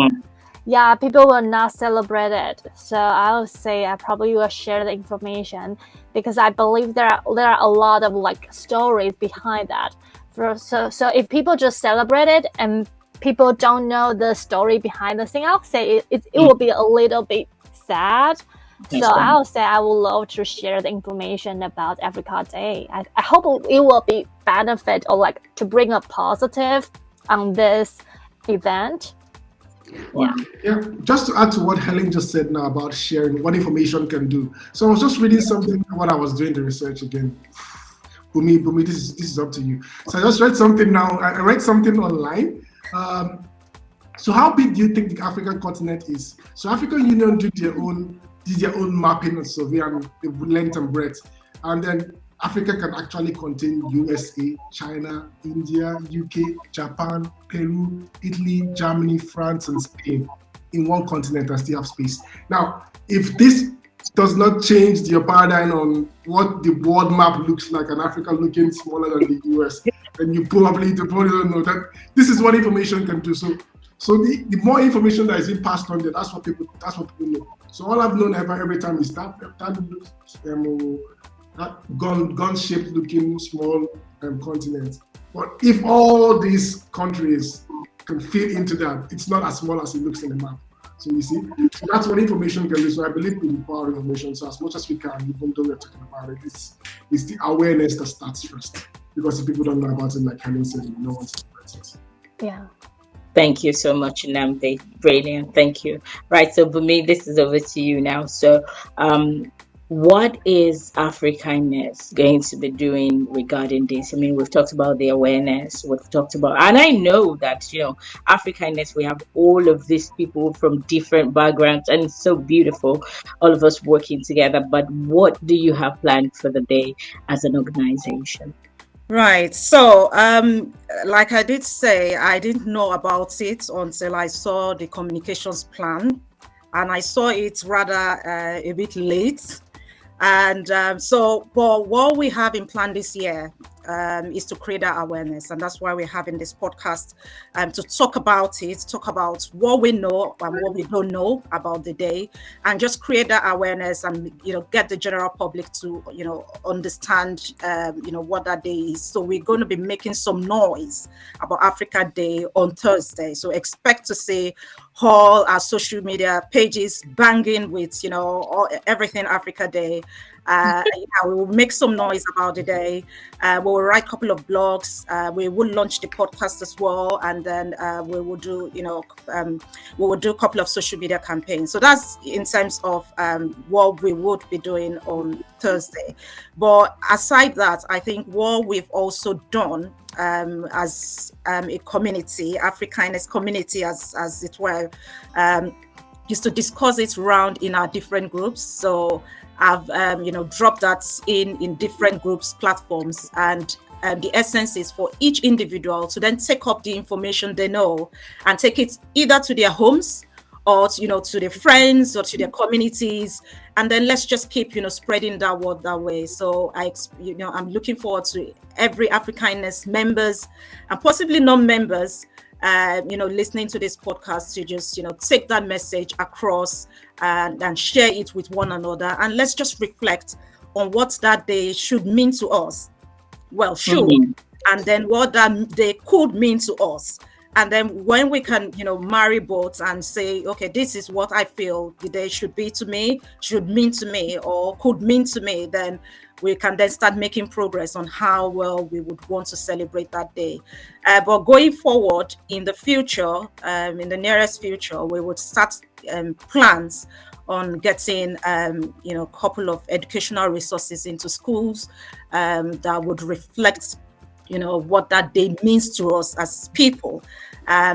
Speaker 2: yeah, people will not celebrate it. So I'll say I probably will share the information, because I believe there are a lot of stories behind that. So if people just celebrate it and people don't know the story behind the thing, I'll say it will be a little bit sad. So I'll say I would love to share the information about Africa Day. I hope it will be benefit or like to bring a positive on this event.
Speaker 4: Yeah, just to add to what Helen just said now about sharing what information can do. So I was just reading something when I was doing the research again. Bumi, this is up to you. So I just read something now. I read something online. So how big do you think the African continent is? So African Union did their own mapping and survey and the length and breadth, and then Africa can actually contain USA, China, India, UK, Japan, Peru, Italy, Germany, France, and Spain in one continent and still have space. Now, if this does not change your paradigm on what the world map looks like, an Africa looking smaller than the US, then you probably don't know that this is what information can do. So the more information that is being passed on there, that's what people know. So all I've known every time is that gun-shaped looking small continent. But if all these countries can fit into that, it's not as small as it looks in the map. So you see, so that's what information can do. So I believe in the power of information. So as much as we can, even though we're talking about it, it's the awareness that starts first. Because if people don't know about it, like Helen said, no one's about it.
Speaker 2: Yeah.
Speaker 1: Thank you so much, Nnamdi. Brilliant. Thank you. Right. So, Bumi, this is over to you now. So, what is Africanness going to be doing regarding this? I mean, we've talked about the awareness, we've talked about, and I know that, Africanness, we have all of these people from different backgrounds, and it's so beautiful, all of us working together. But what do you have planned for the day as an organization?
Speaker 5: Right. So, like I did say, I didn't know about it until I saw the communications plan, and I saw it rather a bit late. And but what we have in plan this year is to create that awareness, and that's why we're having this podcast to talk about it, talk about what we know and what we don't know about the day, and just create that awareness and get the general public to understand what that day is. So we're going to be making some noise about Africa Day on Thursday. So expect to see all our social media pages banging with everything Africa Day. We will make some noise about the day. We will write a couple of blogs. We will launch the podcast as well, and then we will do a couple of social media campaigns. So that's in terms of what we would be doing on Thursday. But aside that, I think what we've also done as a community, Africanness community, as it were, is to discuss it around in our different groups. So I've dropped that in different groups, platforms, and the essence is for each individual to then take up the information they know and take it either to their homes or to their friends or to their communities, and then let's just keep spreading that word that way. So I'm looking forward to every Africanness members and possibly non-members listening to this podcast to just take that message across and share it with one another, and let's just reflect on what that day should mean to us. Well, should, and then what that day could mean to us. And then when we can, marry both and say, okay, this is what I feel the day should be to me, should mean to me, or could mean to me, then we can then start making progress on how well we would want to celebrate that day. But going forward in the future, in the nearest future, we would start plans on getting, a couple of educational resources into schools that would reflect what that day means to us as people,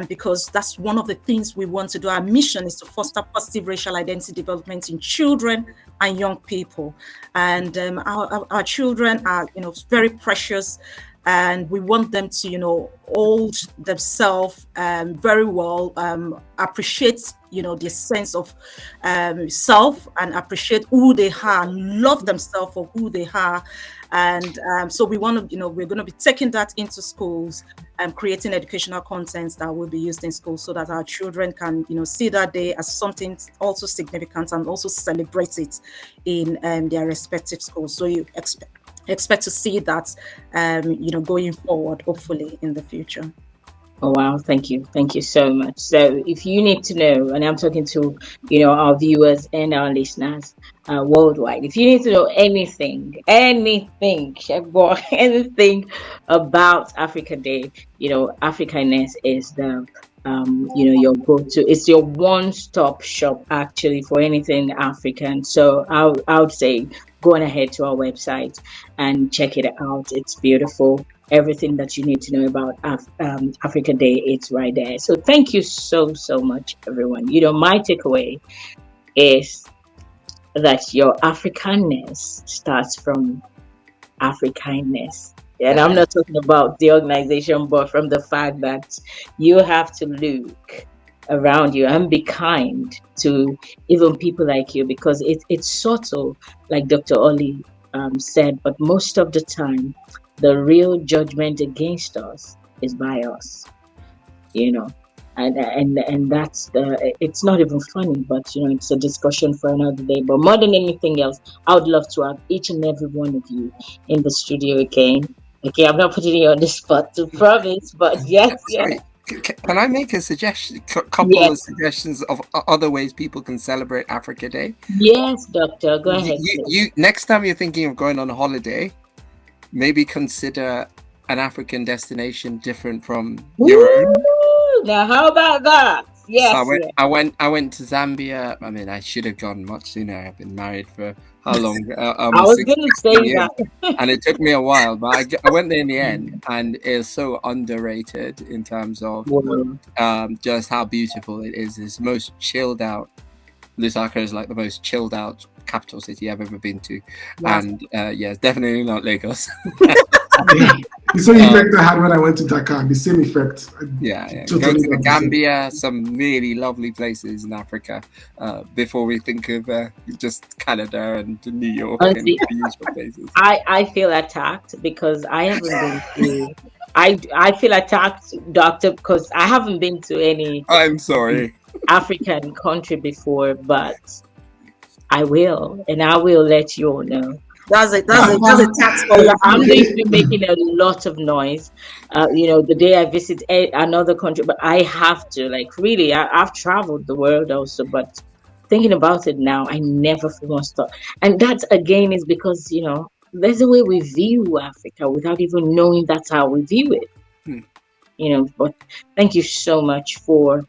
Speaker 5: because that's one of the things we want to do. Our mission is to foster positive racial identity development in children and young people, and our children are very precious, and we want them to hold themselves very well, appreciate the sense of self, and appreciate who they are, love themselves for who they are. And so we want to we're going to be taking that into schools and creating educational content that will be used in schools, so that our children can see that day as something also significant and also celebrate it in their respective schools. So you expect to see that going forward, hopefully in the future.
Speaker 1: Oh wow, thank you so much. So if you need to know, and I'm talking to our viewers and our listeners worldwide, if you need to know anything, Chef Boy, anything about Africa Day, Africanness is the your go-to. It's your one-stop shop actually for anything African. So I would say go on ahead to our website and check it out. It's beautiful. Everything that you need to know about Africa Day, it's right there. So thank you so much, everyone. My takeaway is that your Africanness starts from Africanness. And I'm not talking about the organization, but from the fact that you have to look around you and be kind to even people like you, because it's subtle, like Dr. Ollie said, but most of the time, the real judgment against us is by us, and that's it's not even funny, but it's a discussion for another day. But more than anything else, I would love to have each and every one of you in the studio again. Okay, I'm not putting you on the spot to promise, but yes.
Speaker 3: Can I make a suggestion? Couple of suggestions of other ways people can celebrate Africa Day.
Speaker 1: Yes, Doctor, go ahead.
Speaker 3: You next time you're thinking of going on a holiday, maybe consider an African destination different from your own.
Speaker 1: Now, how about that? Yes.
Speaker 3: So I went to Zambia. I mean, I should have gone much sooner. I've been married for how long?
Speaker 1: I was going to say
Speaker 3: years. That, and it took me a while, but I went there in the end, and it's so underrated in terms of just how beautiful it is. It's most chilled out. Lusaka is like the most chilled out capital city I've ever been to, and it's definitely not Lagos.
Speaker 4: The same effect I had when I went to Dakar. The same effect.
Speaker 3: Totally go to the Gambia, some really lovely places in Africa. Before we think of just Canada and New York.
Speaker 1: Honestly,
Speaker 3: and the usual places.
Speaker 1: I feel attacked because I haven't been to. I feel attacked, Doctor, because I haven't been to any.
Speaker 3: I'm sorry.
Speaker 1: African country before, but I will, and I will let you all know.
Speaker 5: That's a tax for you.
Speaker 1: I'm going to be making a lot of noise, the day I visit another country. But I have to, really, I've traveled the world also, but thinking about it now, I never feel more stuck. And that again is because there's a way we view Africa without even knowing that's how we view it. But thank you so much for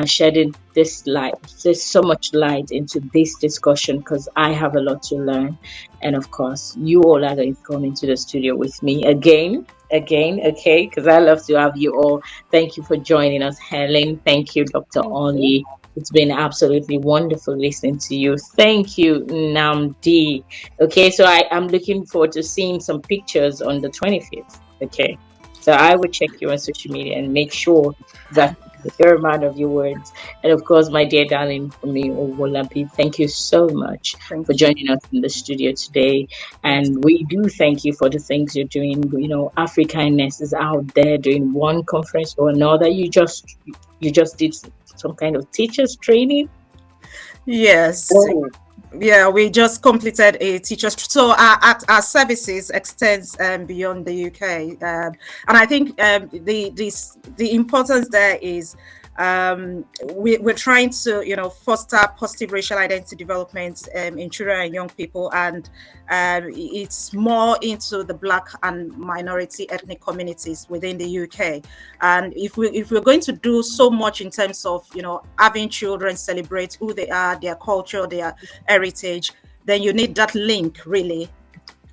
Speaker 1: shedding this light. There's so much light into this discussion because I have a lot to learn. And of course, you all are going to come into the studio with me again, okay? Because I love to have you all. Thank you for joining us, Helen. Thank you, Dr. Ollie. It's been absolutely wonderful listening to you. Thank you, Nnamdi. Okay, so I'm looking forward to seeing some pictures on the 25th. Okay. So I would check you on social media and make sure that the fair amount of your words. And of course, my dear darling Bumi Owolabi, thank you so much for joining us in the studio today. And we do thank you for the things you're doing. Africanness is out there doing one conference or another. You just did some kind of teachers training.
Speaker 5: Yes. Oh. Yeah, we just completed a teacher's. So our services extends beyond the UK, and I think the importance there is we're trying to foster positive racial identity development in children and young people, and it's more into the Black and minority ethnic communities within the UK. And if we're going to do so much in terms of having children celebrate who they are, their culture, their heritage, then you need that link really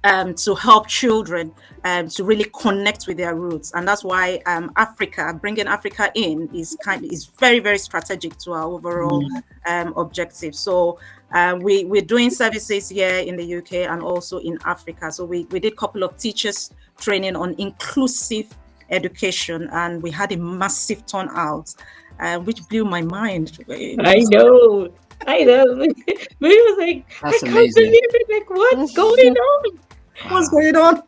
Speaker 5: to help children to really connect with their roots. And that's why bringing Africa in is very, very strategic to our overall objective. So we're doing services here in the UK and also in Africa. So we did a couple of teachers training on inclusive education, and we had a massive turnout, which blew my mind.
Speaker 1: I know. We was like, that's amazing. Can't believe it. Like, what's going on?
Speaker 5: What's going on?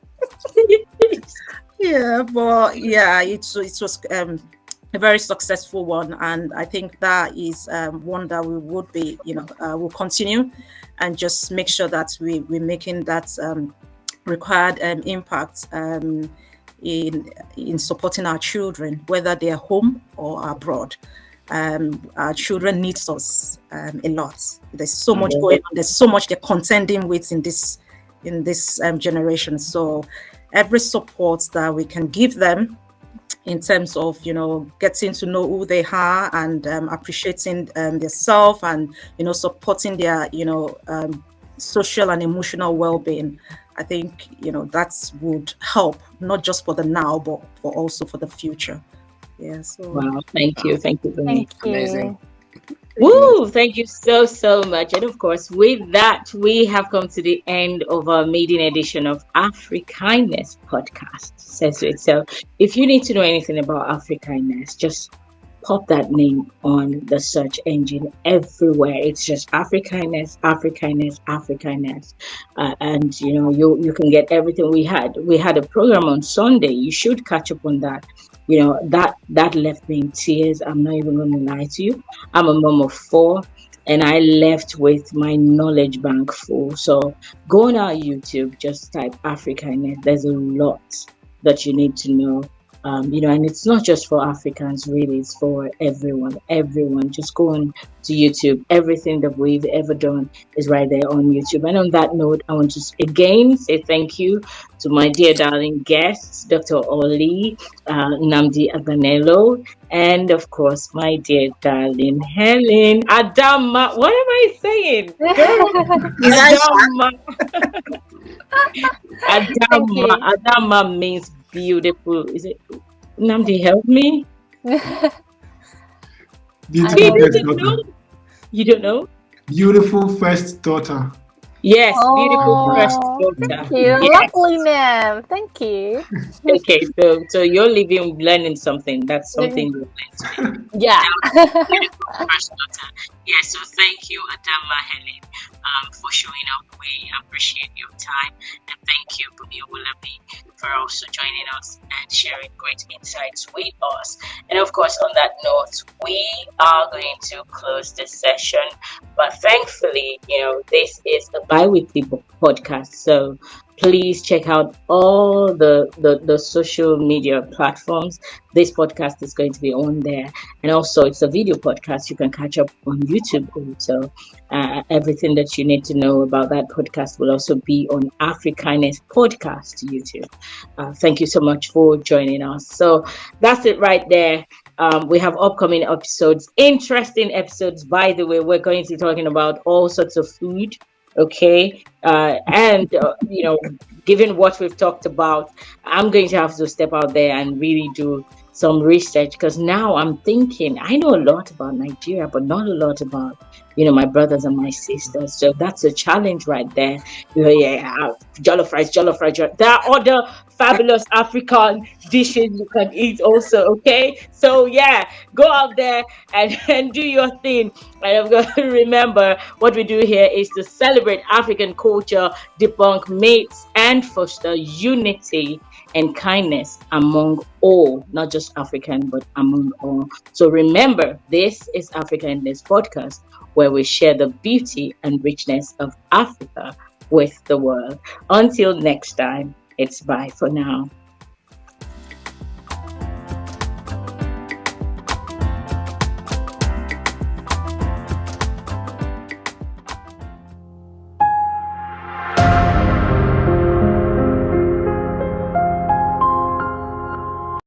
Speaker 5: Yeah, but it was a very successful one, and I think that is one that we would be, we'll continue and just make sure that we're making that required impact in supporting our children, whether they are home or abroad. Our children needs us a lot. There's so much going on. There's so much they're contending with in this generation. So every support that we can give them in terms of, getting to know who they are and appreciating themselves and, supporting their, social and emotional well-being. I think, that would help, not just for the now, but also for the future. Yeah. So.
Speaker 1: Wow. Thank you. Thank you.
Speaker 2: Thank you.
Speaker 3: Amazing.
Speaker 1: Woo! Thank you so much. And of course, with that, we have come to the end of our maiden edition of Africanness podcast. Says it. So if you need to know anything about Africanness, just pop that name on the search engine everywhere. It's just Africanness, Africanness, Africanness. And you can get everything we had. We had a program on Sunday. You should catch up on that. That left me in tears. I'm not even going to lie to you. I'm a mom of 4, and I left with my knowledge bank full. So go on our YouTube, just type Africanness. There's a lot that you need to know. And it's not just for Africans, really. It's for everyone. Just go on to YouTube. Everything that we've ever done is right there on YouTube. And on that note, I want to again say thank you to my dear darling guests, Dr. Ollie, Nnamdi Agbanelo, and of course, my dear darling Helen. Adama, what am I saying? Adama. Adama means beautiful. Is it? Nnamdi, help me.
Speaker 4: Beautiful first daughter.
Speaker 1: You don't know?
Speaker 4: Beautiful first daughter.
Speaker 1: Yes, beautiful first daughter.
Speaker 2: Thank you.
Speaker 1: Yes.
Speaker 2: Lovely name. Thank you.
Speaker 1: Okay, so you're learning something. That's something you learned.
Speaker 2: Yeah.
Speaker 1: Beautiful first daughter. Yeah, so thank you, Adama Helen, for showing up. We appreciate your time. And thank you, Bumi Owolabi, for also joining us and sharing great insights with us. And of course, on that note, we are going to close this session. But thankfully, this is a bi-weekly podcast. So please check out all the social media platforms. This podcast is going to be on there. And also, it's a video podcast. You can catch up on YouTube also. Everything that you need to know about that podcast will also be on Africanness podcast YouTube. Thank you so much for joining us. So that's it right there. We have upcoming episodes, interesting episodes. By the way, we're going to be talking about all sorts of food. Okay. Given what we've talked about, I'm going to have to step out there and really do some research, because now I'm thinking I know a lot about Nigeria, but not a lot about my brothers and my sisters. So that's a challenge right there. Jollof rice. There are other fabulous African dishes you can eat also. Okay, so go out there and do your thing. And I've got to remember what we do here is to celebrate African culture, debunk myths, and foster unity and kindness among all, not just African, but among all. So remember, this is Africanness podcast, where we share the beauty and richness of Africa with the world. Until next time, it's bye for now.